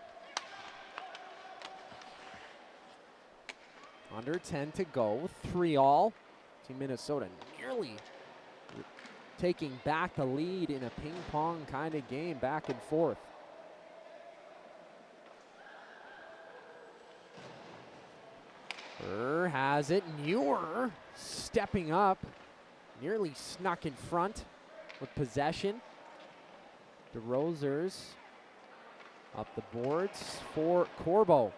Under 10 to go, 3-all. Team Minnesota nearly taking back the lead in a ping pong kind of game, back and forth. Burr has it. Muir stepping up, nearly snuck in front with possession. DeRozers up the boards for Corbo.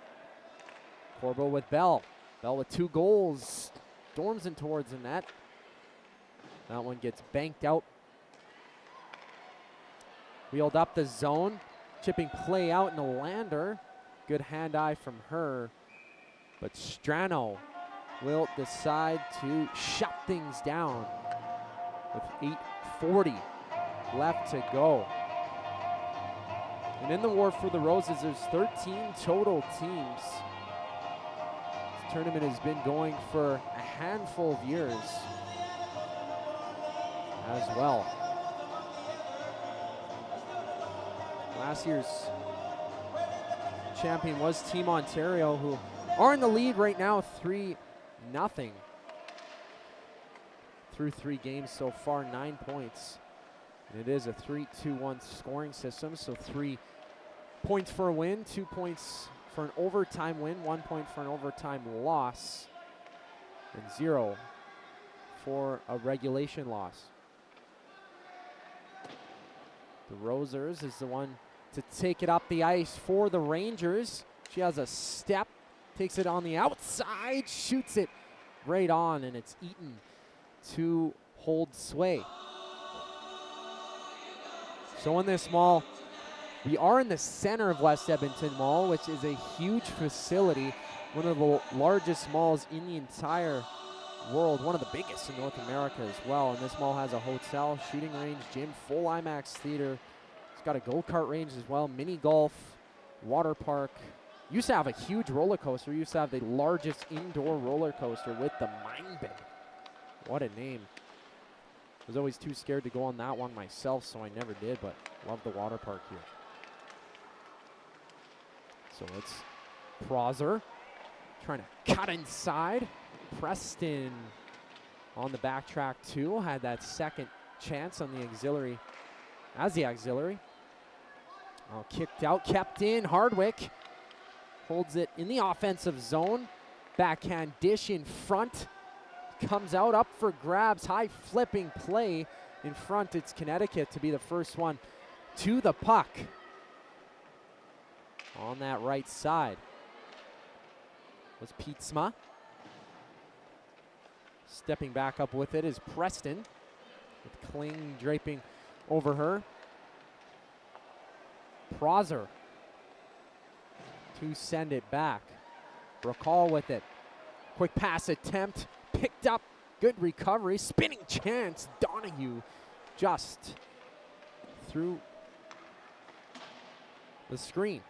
Corbo with Bell. Bell with 2 goals. Storms in towards the net. That one gets banked out. Wheeled up the zone. Chipping play out in the lander. Good hand-eye from her. But Strano will decide to shut things down with 8:40 left to go. And in the War for the Roses, there's 13 total teams. This tournament has been going for a handful of years as well. Last year's champion was Team Ontario, who are in the lead right now, 3-0. Through 3 games so far, 9 points. And it is a 3-2-1 scoring system, so 3 points for a win, 2 points for an overtime win, 1 point for an overtime loss, and 0 for a regulation loss. The Rosers is the one to take it up the ice for the Rangers. She has a step, takes it on the outside, shoots it right on, and it's Eaton to hold sway. So in this mall, we are in the center of West Edmonton Mall, which is a huge facility, one of the largest malls in the entire world, one of the biggest in North America as well. And this mall has a hotel, shooting range, gym, full IMAX theater. It's got a go-kart range as well, mini golf, water park, used to have a huge roller coaster. Used to have the largest indoor roller coaster with the Mine Bin. What a name. I was always too scared to go on that one myself, so I never did, but love the water park here. So it's Prosser trying to cut inside. Preston on the backtrack too. Had that second chance on the auxiliary. As the auxiliary. Oh, kicked out, kept in. Hardwick holds it in the offensive zone. Backhand dish in front. Comes out, up for grabs. High flipping play in front. It's Connecticut to be the first one to the puck. On that right side was Pietzma. Stepping back up with it is Preston, with Kling draping over her. Prosser to send it back. Bracall with it. Quick pass attempt, picked up, good recovery, spinning chance. Donahue just through the screen.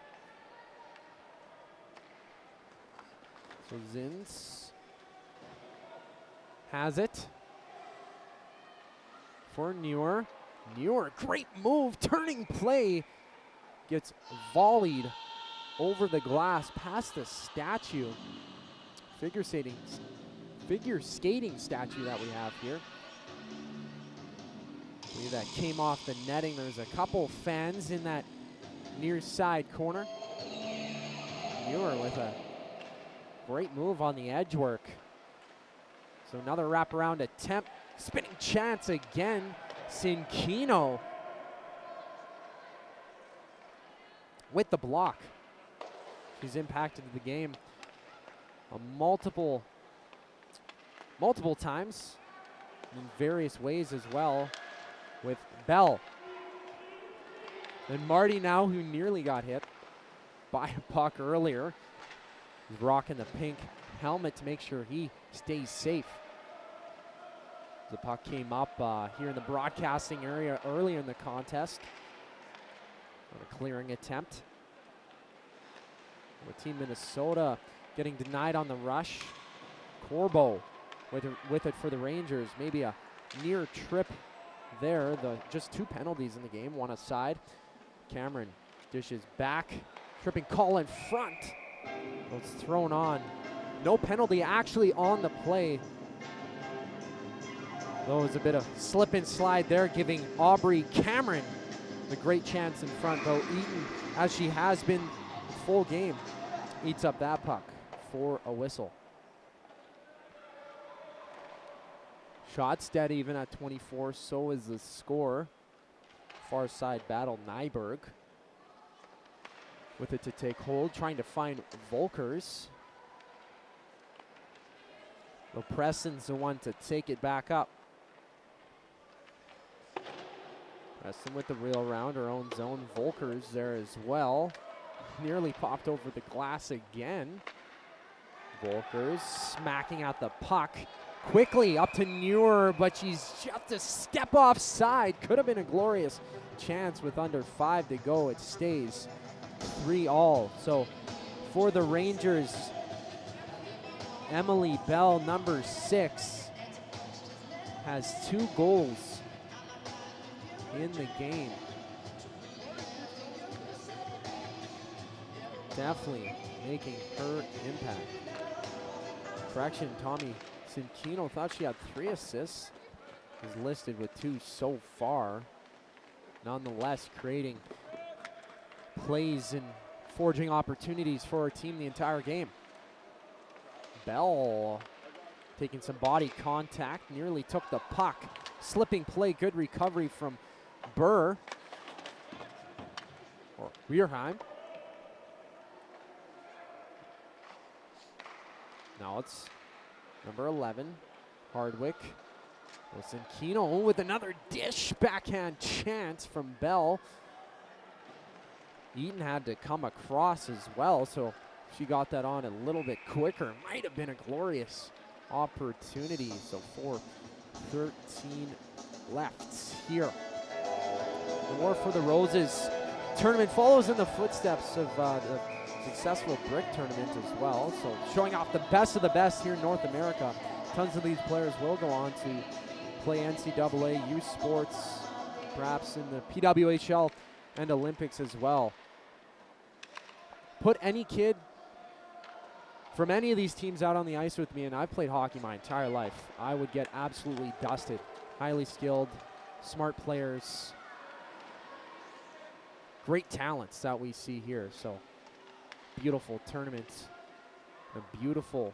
So Zins has it for Neuer. Neuer, great move, turning play. Gets volleyed over the glass past the statue. Figure skating statue that we have here. I believe that came off the netting. There's a couple fans in that near side corner. Neuer with a great move on the edge work. So another wraparound attempt. Spinning chance again. Sinkino with the block. She's impacted the game multiple times in various ways as well with Bell. And Marty now, who nearly got hit by a puck earlier, is rocking the pink helmet to make sure he stays safe. The puck came up here in the broadcasting area earlier in the contest. On a clearing attempt. With Team Minnesota getting denied on the rush. Corbo with it for the Rangers. Maybe a near trip there. Just two penalties in the game, one aside. Cameron dishes back. Tripping call in front. It's thrown on. No penalty actually on the play. Though it was a bit of slip and slide there, giving Aubrey Cameron the great chance in front, though Eaton, as she has been full game, eats up that puck for a whistle. Shot steady even at 24, so is the score. Far side battle, Nyberg with it to take hold, trying to find Volkers. So Preston's the one to take it back up. Preston with the reel around her own zone. Volkers there as well. Nearly popped over the glass again. Volkers smacking at the puck. Quickly up to Neuer, but she's just a step offside. Could have been a glorious chance with under 5 to go. It stays 3-all. So for the Rangers, Emily Bell, number 6, has 2 goals in the game. Definitely making her impact. Correction, Tommy Sinkino thought she had 3 assists. Is listed with 2 so far. Nonetheless, creating plays and forging opportunities for her team the entire game. Bell taking some body contact, nearly took the puck. Slipping play, good recovery from Burr. Or Weirheim. Now it's number 11, Hardwick. Sinkino with another dish, backhand chance from Bell. Eaton had to come across as well, so she got that on a little bit quicker. Might have been a glorious opportunity. So 4:13 left here. More for the Roses tournament follows in the footsteps of the successful brick tournament as well. So showing off the best of the best here in North America. Tons of these players will go on to play NCAA, youth sports, perhaps in the PWHL and Olympics as well. Put any kid from any of these teams out on the ice with me, and I've played hockey my entire life, I would get absolutely dusted. Highly skilled, smart players, great talents that we see here. So beautiful tournament, a beautiful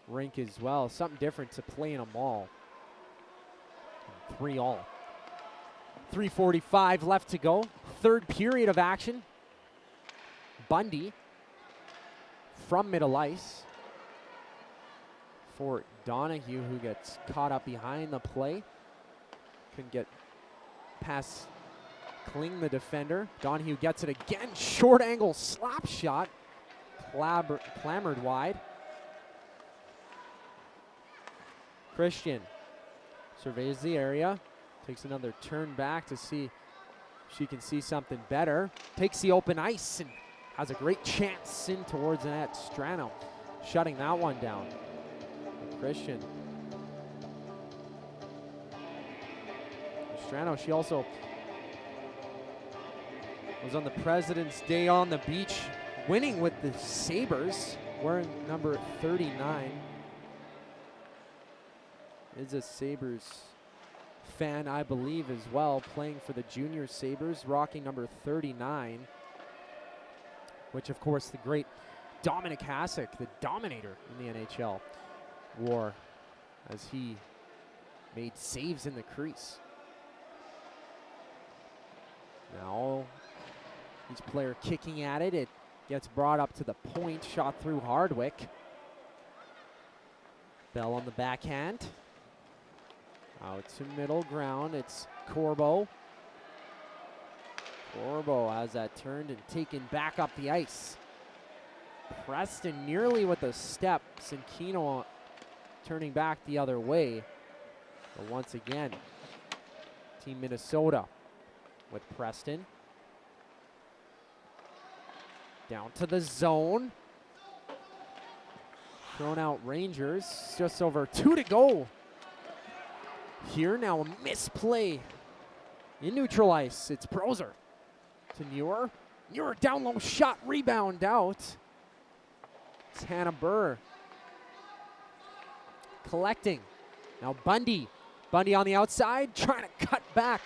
rink as well. Something different to play in a mall. 3-all. 3:45 left to go. Third period of action. Bundy from middle ice for Donahue, who gets caught up behind the play. Couldn't get past Kling, the defender. Donahue gets it again. Short angle slap shot. Clambered wide. Christian surveys the area. Takes another turn back to see if she can see something better. Takes the open ice and has a great chance in towards the net. Strano shutting that one down. Christian. Strano, she also was on the President's Day on the beach, winning with the Sabres, wearing number 39. Is a Sabres fan, I believe, as well, playing for the Junior Sabres, rocking number 39, which, of course, the great Dominic Hasek, the Dominator in the NHL, wore as he made saves in the crease. Now, each player kicking at it. It gets brought up to the point, shot through Hardwick. Bell on the backhand. Out to middle ground, it's Corbo. Corbo has that turned and taken back up the ice. Preston nearly with a step. Sinkino turning back the other way. But once again, Team Minnesota with Preston. Down to the zone. Thrown out Rangers. Just over 2 to go. Here now a misplay in neutral ice. It's Prozer to Neuer. Neuer down low shot, rebound out. It's Hannah Burr collecting. Now Bundy. Bundy on the outside, trying to cut back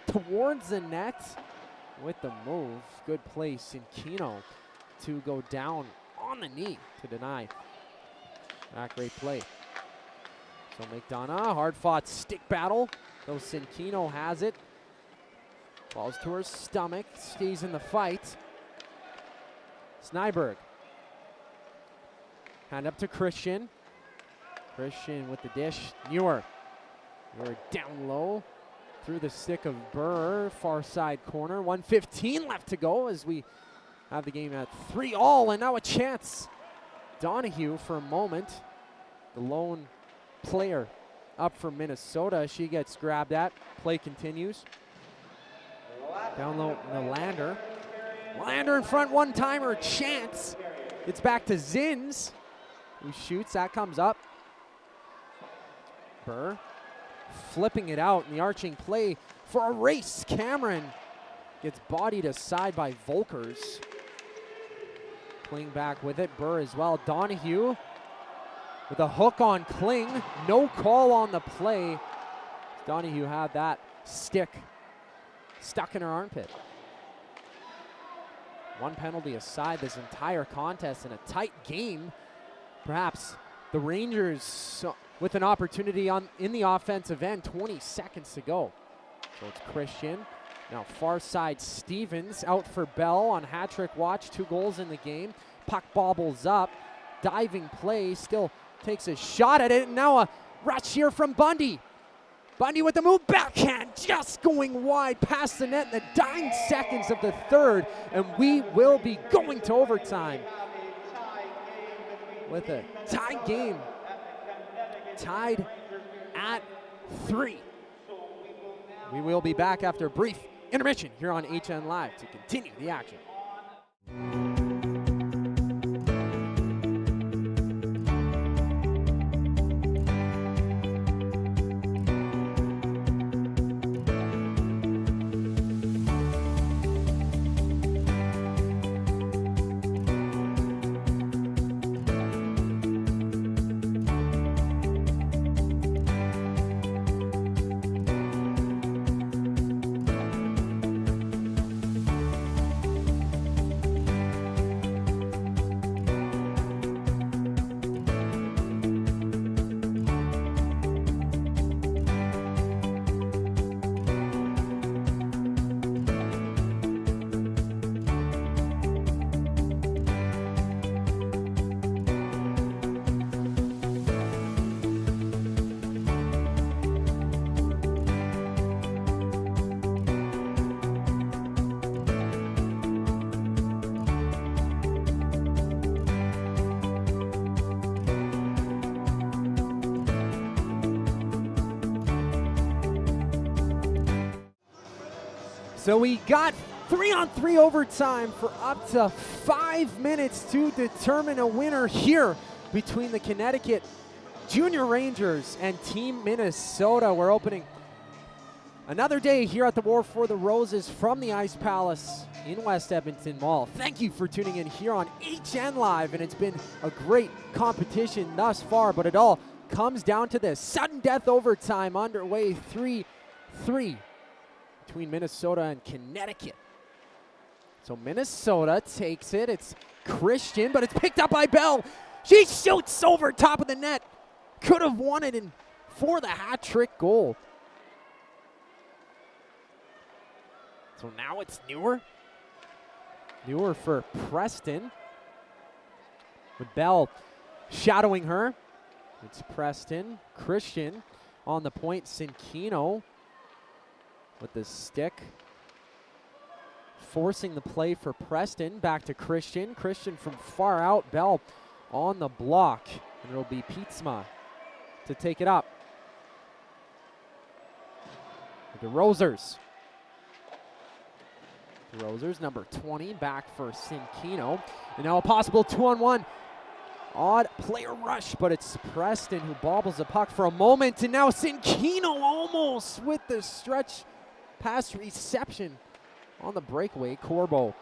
towards the net with the move. Good place in Kino to go down on the knee to deny. That great play. So McDonough, hard-fought stick battle. Though Sinkino has it. Falls to her stomach, stays in the fight. Snyberg. Hand up to Christian. Christian with the dish. Neuer. Neuer down low. Through the stick of Burr. Far side corner. 1:15 left to go as we have the game at 3-all. And now a chance. Donahue for a moment. The lone player up for Minnesota. She gets grabbed at. Play continues. Down low, Nylander. Nylander in front, one-timer, chance. It's back to Zins, who shoots. That comes up. Burr flipping it out in the arching play for a race. Cameron gets bodied aside by Volkers. Kling back with it. Burr as well. Donahue with a hook on Kling. No call on the play. Donahue had that stick stuck in her armpit. One penalty aside this entire contest in a tight game. Perhaps the Rangers with an opportunity in the offensive end. 20 seconds to go. So it's Christian. Now far side Stevens out for Bell on hat-trick watch. 2 goals in the game. Puck bobbles up. Diving play. Still takes a shot at it. And now a rush here from Bundy. Bundy with the move, backhand, just going wide past the net in the dying seconds of the third, and we will be going to overtime with a tied game, tied at 3. We will be back after a brief intermission here on HN Live to continue the action. So we got 3-on-3 overtime for up to 5 minutes to determine a winner here between the Connecticut Junior Rangers and Team Minnesota. We're opening another day here at the War for the Roses from the Ice Palace in West Edmonton Mall. Thank you for tuning in here on HN Live, and it's been a great competition thus far, but it all comes down to this. Sudden death overtime underway, 3-3. Between Minnesota and Connecticut. So Minnesota takes it. It's Christian, but it's picked up by Bell. She shoots over top of the net. Could have won it for the hat-trick goal. So now it's Newer. Newer for Preston. With Bell shadowing her. It's Preston. Christian on the point. Sinkino with the stick, forcing the play for Preston. Back to Christian. Christian from far out. Bell on the block. And it'll be Pietzma to take it up. The Rosers. The Rosers, number 20, back for Sinkino. And now a possible 2-on-1. Odd player rush, but it's Preston who bobbles the puck for a moment. And now Sinkino almost with the stretch pass reception on the breakaway. Corbo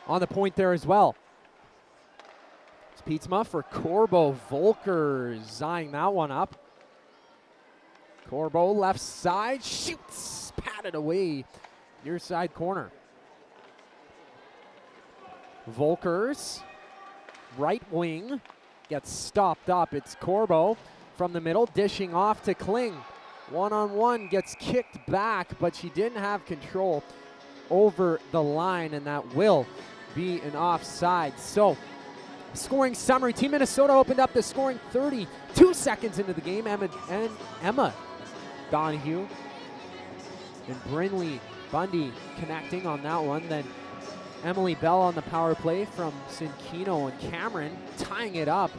on the point there as well. It's Pietzma for Corbo. Volker eyeing that one up. Corbo left side, shoots, patted away, near side corner. Volker's right wing gets stopped up. It's Corbo from the middle, dishing off to Kling. One-on-one, gets kicked back, but she didn't have control over the line, and that will be an offside. So, scoring summary. Team Minnesota opened up the scoring 32 seconds into the game. Emma Donahue and Brinley Bundy connecting on that one. Then Emily Bell on the power play from Sinkino, and Cameron tying it up.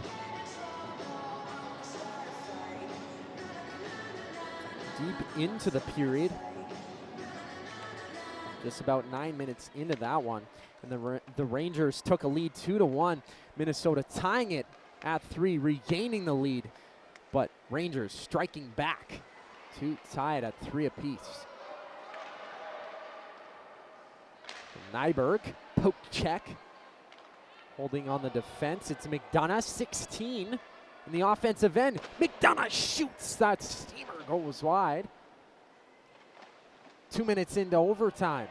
Deep into the period. Just about 9 minutes into that one. And the Rangers took a lead 2-1. Minnesota tying it at 3, regaining the lead. But Rangers striking back to tie it at 3 apiece. Nyberg, poke check. Holding on the defense, it's McDonough, 16 in the offensive end. McDonough shoots, that steamer goes wide. 2 minutes into overtime.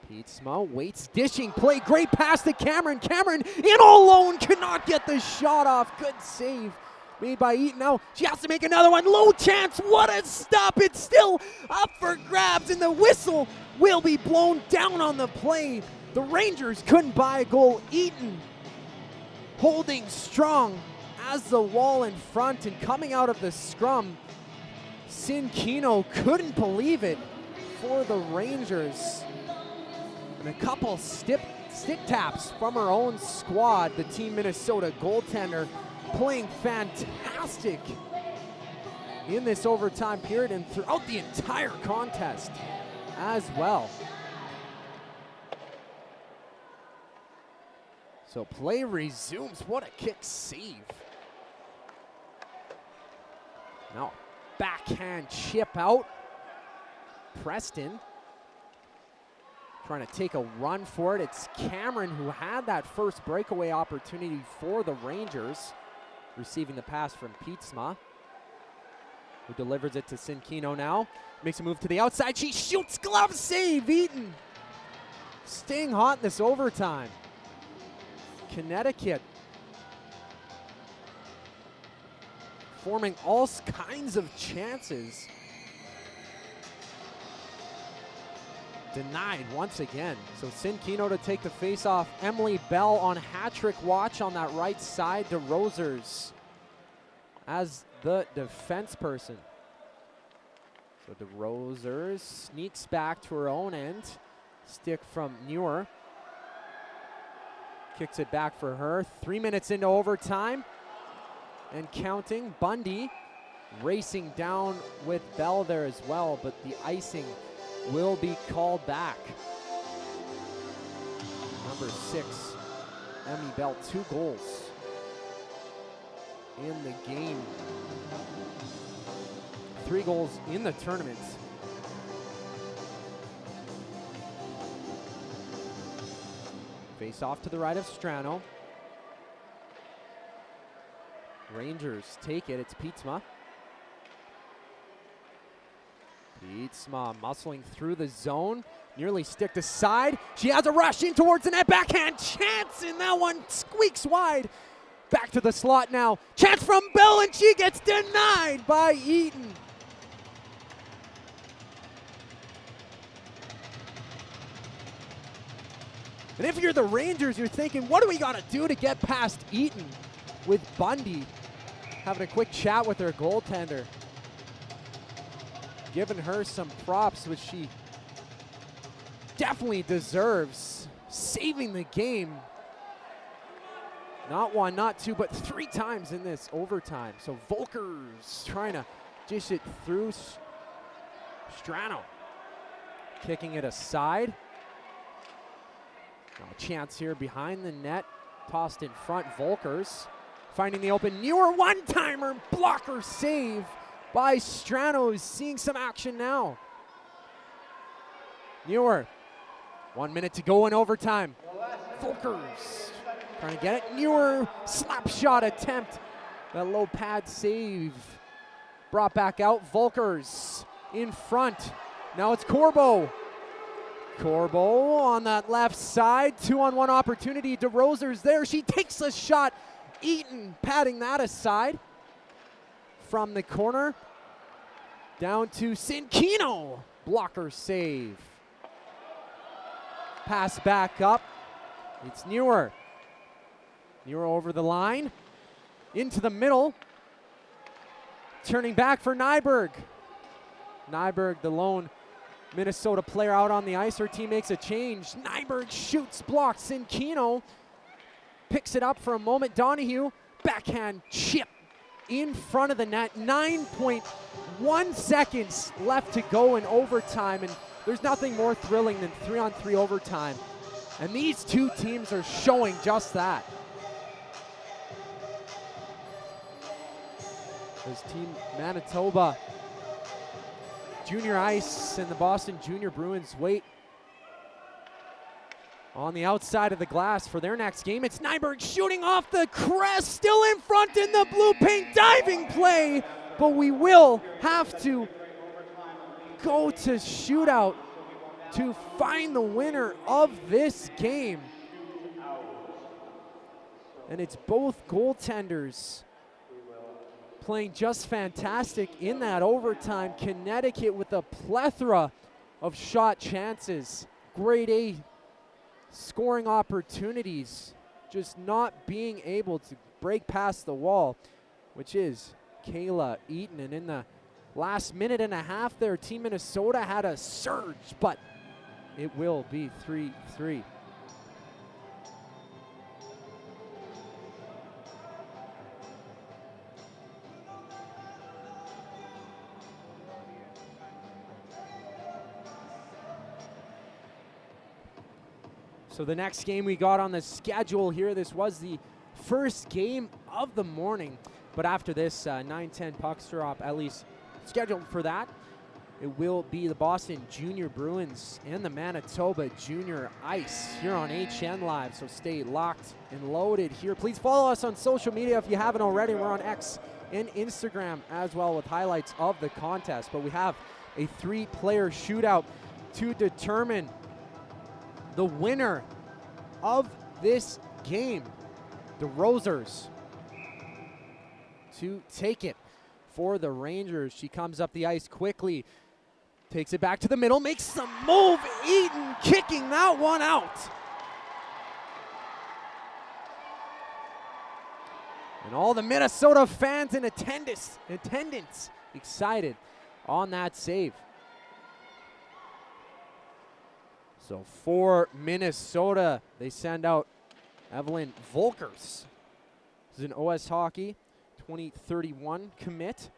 Pietzma waits, dishing play, great pass to Cameron. Cameron in alone, cannot get the shot off. Good save made by Eaton. Now she has to make another one. Low chance, what a stop. It's still up for grabs, and the whistle will be blown down on the play. The Rangers couldn't buy a goal. Eaton holding strong as the wall in front, and coming out of the scrum, Sinkino couldn't believe it for the Rangers. And a couple stick taps from her own squad. The Team Minnesota goaltender playing fantastic in this overtime period and throughout the entire contest as well. So play resumes. What a kick save. Now backhand chip out. Preston trying to take a run for it. It's Cameron who had that first breakaway opportunity for the Rangers, receiving the pass from Pietzma, who delivers it to Sinkino now. Makes a move to the outside. She shoots, glove save. Eaton staying hot in this overtime. Connecticut forming all kinds of chances. Denied once again. So Sinkino to take the face-off. Emily Bell on hat-trick watch on that right side. DeRosers as the defense person. So DeRosers sneaks back to her own end. Stick from Muir. Kicks it back for her. 3 minutes into overtime and counting. Bundy racing down with Bell there as well, but the icing will be called back. Number 6, Emmy Bell, 2 goals in the game. 3 goals in the tournament. Face off to the right of Strano. Rangers take it. It's Pietzma. Pietzma muscling through the zone. Nearly sticked aside. She has a rush in towards the net. Backhand chance, and that one squeaks wide. Back to the slot now. Chance from Bell, and she gets denied by Eaton. And if you're the Rangers, you're thinking, what do we got to do to get past Eaton? With Bundy having a quick chat with her goaltender, giving her some props, which she definitely deserves. Saving the game. Not 1, not 2, but 3 times in this overtime. So Volkers trying to dish it through. Strano kicking it aside. Now a chance here behind the net. Tossed in front. Volkers finding the open. Newer one-timer. Blocker save by Strano, who's seeing some action now. Newer. 1 minute to go in overtime. Volkers trying to get it. Newer slap shot attempt. That low pad save. Brought back out. Volkers in front. Now it's Corbo. Corbo on that left side. 2-on-1 opportunity. DeRosers there. She takes a shot. Eaton patting that aside. From the corner. Down to Sinkino. Blocker save. Pass back up. It's Newer. Newer over the line. Into the middle. Turning back for Nyberg. Nyberg, the lone Minnesota player out on the ice. Her team makes a change. Nyberg shoots, blocks. Sinkino picks it up for a moment. Donahue, backhand chip in front of the net. 9.1 seconds left to go in overtime, and there's nothing more thrilling than 3-on-3 overtime. And these two teams are showing just that. This team, Manitoba Junior Ice and the Boston Junior Bruins wait on the outside of the glass for their next game. It's Nyberg shooting off the crest, still in front in the blue paint, diving play, but we will have to go to shootout to find the winner of this game. And it's both goaltenders playing just fantastic in that overtime. Connecticut with a plethora of shot chances. Grade A scoring opportunities. Just not being able to break past the wall, which is Kayla Eaton. And in the last minute and a half there, Team Minnesota had a surge, but it will be 3-3. So the next game we got on the schedule here, this was the first game of the morning. But after this 9-10 puck drop, at least scheduled for that, it will be the Boston Junior Bruins and the Manitoba Junior Ice here on HN Live. So stay locked and loaded here. Please follow us on social media if you haven't already. We're on X and Instagram as well with highlights of the contest. But we have a 3-player shootout to determine the winner of this game. The Rosers to take it for the Rangers. She comes up the ice quickly, takes it back to the middle, makes the move. Eaton kicking that one out. And all the Minnesota fans in attendance excited on that save. So for Minnesota, they send out Evelyn Volkers. This is an OS Hockey 2031 commit.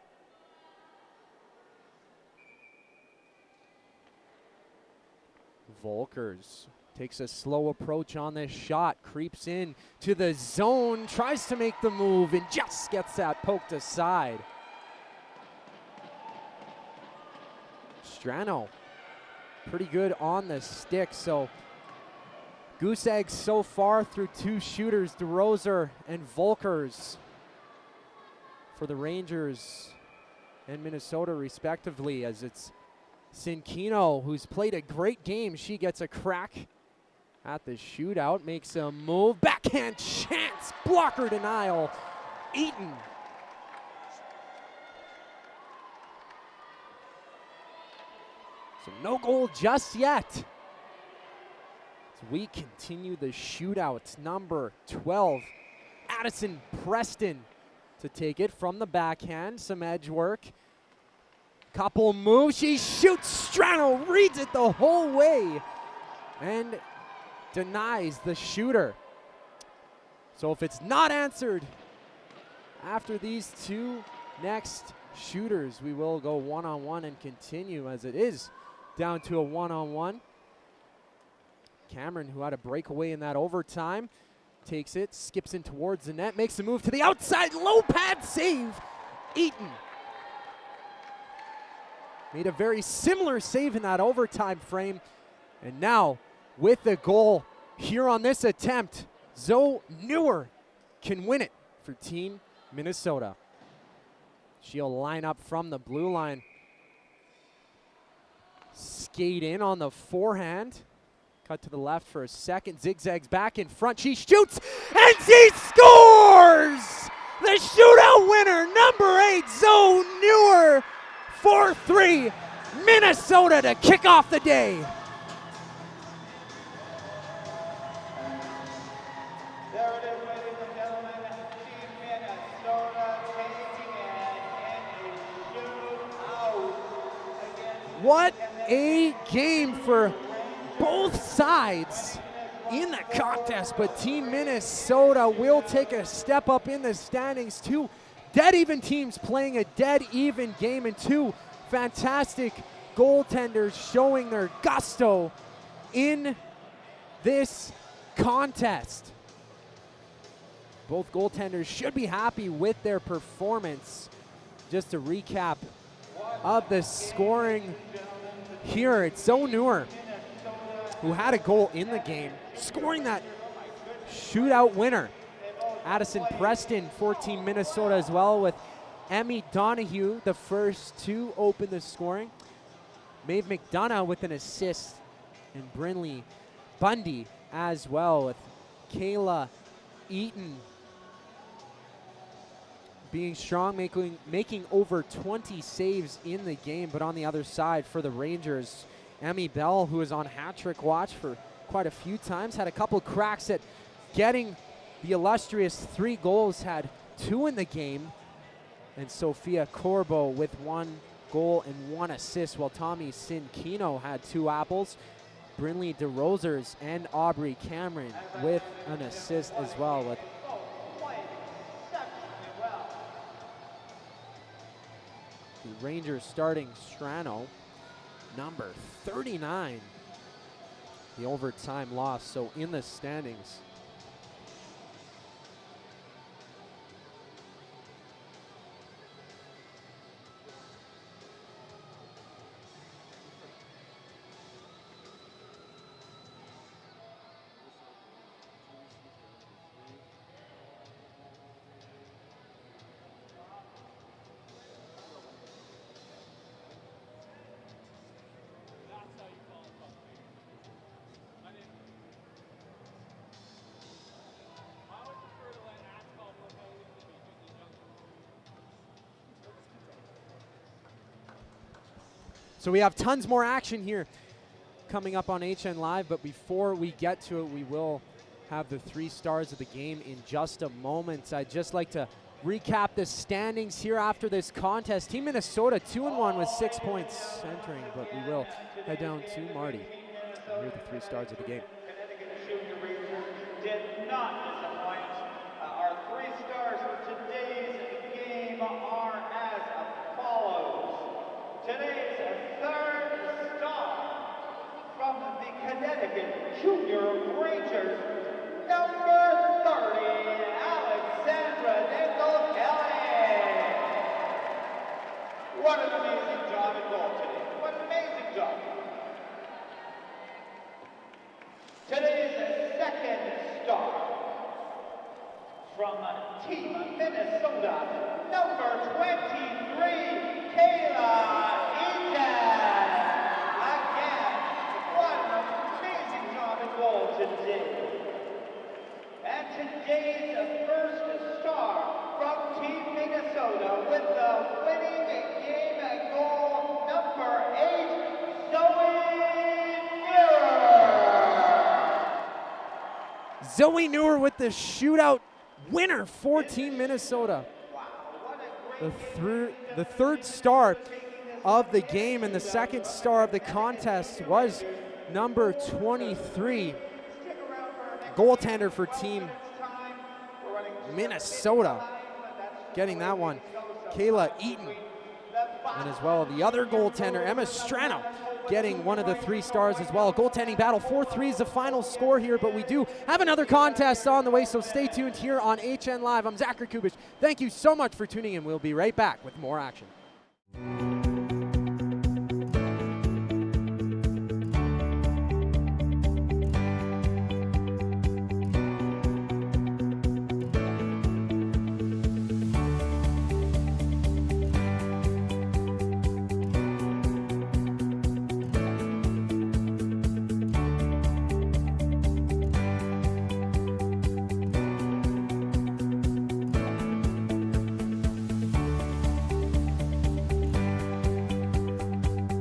Volkers takes a slow approach on this shot, creeps in to the zone, tries to make the move, and just gets that poked aside. Strano, pretty good on the stick, so goose eggs so far through 2 shooters, DeRoser and Volkers for the Rangers and Minnesota respectively, as it's Sinkino, who's played a great game. She gets a crack at the shootout, makes a move, backhand chance, blocker denial, Eaton. So no goal just yet. As we continue the shootout, number 12, Addison Preston to take it from the backhand, some edge work. Couple moves, she shoots, Strano reads it the whole way and denies the shooter. So if it's not answered after these 2 next shooters, we will go one-on-one and continue, as it is down to a one-on-one. Cameron, who had a breakaway in that overtime, takes it, skips in towards the net, makes a move to the outside, low pad save, Eaton. Made a very similar save in that overtime frame. And now, with the goal here on this attempt, Zoe Newer can win it for Team Minnesota. She'll line up from the blue line. Skate in on the forehand. Cut to the left for a second. Zigzags back in front. She shoots, and she scores! The shootout winner, number 8, Zoe Newer. 4-3, Minnesota to kick off the day. There it is, ladies and gentlemen, Team Minnesota taking it in a shootout. What a game for both sides in the contest, but Team Minnesota will take a step up in the standings. 2 dead even teams playing a dead even game, and 2 fantastic goaltenders showing their gusto in this contest. Both goaltenders should be happy with their performance. Just a recap of the scoring here. It's Zoe Newer, who had a goal in the game, scoring that shootout winner. Addison Preston for Team Minnesota as well, with Emmy Donahue, the first to open the scoring. Maeve McDonough with an assist, and Brinley Bundy as well, with Kayla Eaton being strong, making over 20 saves in the game. But on the other side for the Rangers, Emmy Bell, who is on hat-trick watch for quite a few times, had a couple cracks at getting the illustrious 3 goals, had 2 in the game. And Sophia Corbo with 1 goal and 1 assist, while Tommy Sinkino had 2 apples. Brinley DeRosers and Aubrey Cameron with an assist as well. With the Rangers starting Strano, number 39. the overtime loss. So in the standings, so we have tons more action here coming up on HN Live, but before we get to it, we will have the 3 stars of the game in just a moment. I'd just like to recap the standings here after this contest. Team Minnesota 2-1 with 6 points entering, but we will head down to Marty. Here are the 3 stars of the game. Did not disappoint. Our 3 stars for today's game are as follows. Today's 3rd star from the Connecticut Junior Rangers, number 30, Alexandra Nickel-Kelly. What an amazing job in goal today. What an amazing job. Today's 2nd star from Team Minnesota, number 23, Kayla Eaton. Again, what an amazing job in goal today. And today's 1st star from Team Minnesota with the winning game goal, number 8, Zoe Muir. Zoe Newer with the shootout winner for Team Minnesota. The 3rd star of the game and the 2nd star of the contest was number 23, goaltender for Team Minnesota, getting that one, Kayla Eaton. And as well, the other goaltender, Emma Strano, getting one of the 3 stars as well. Goaltending battle, 4-3 is the final score here, but we do have another contest on the way, so stay tuned here on HN Live. I'm Zachary Kubich. Thank you so much for tuning in. We'll be right back with more action.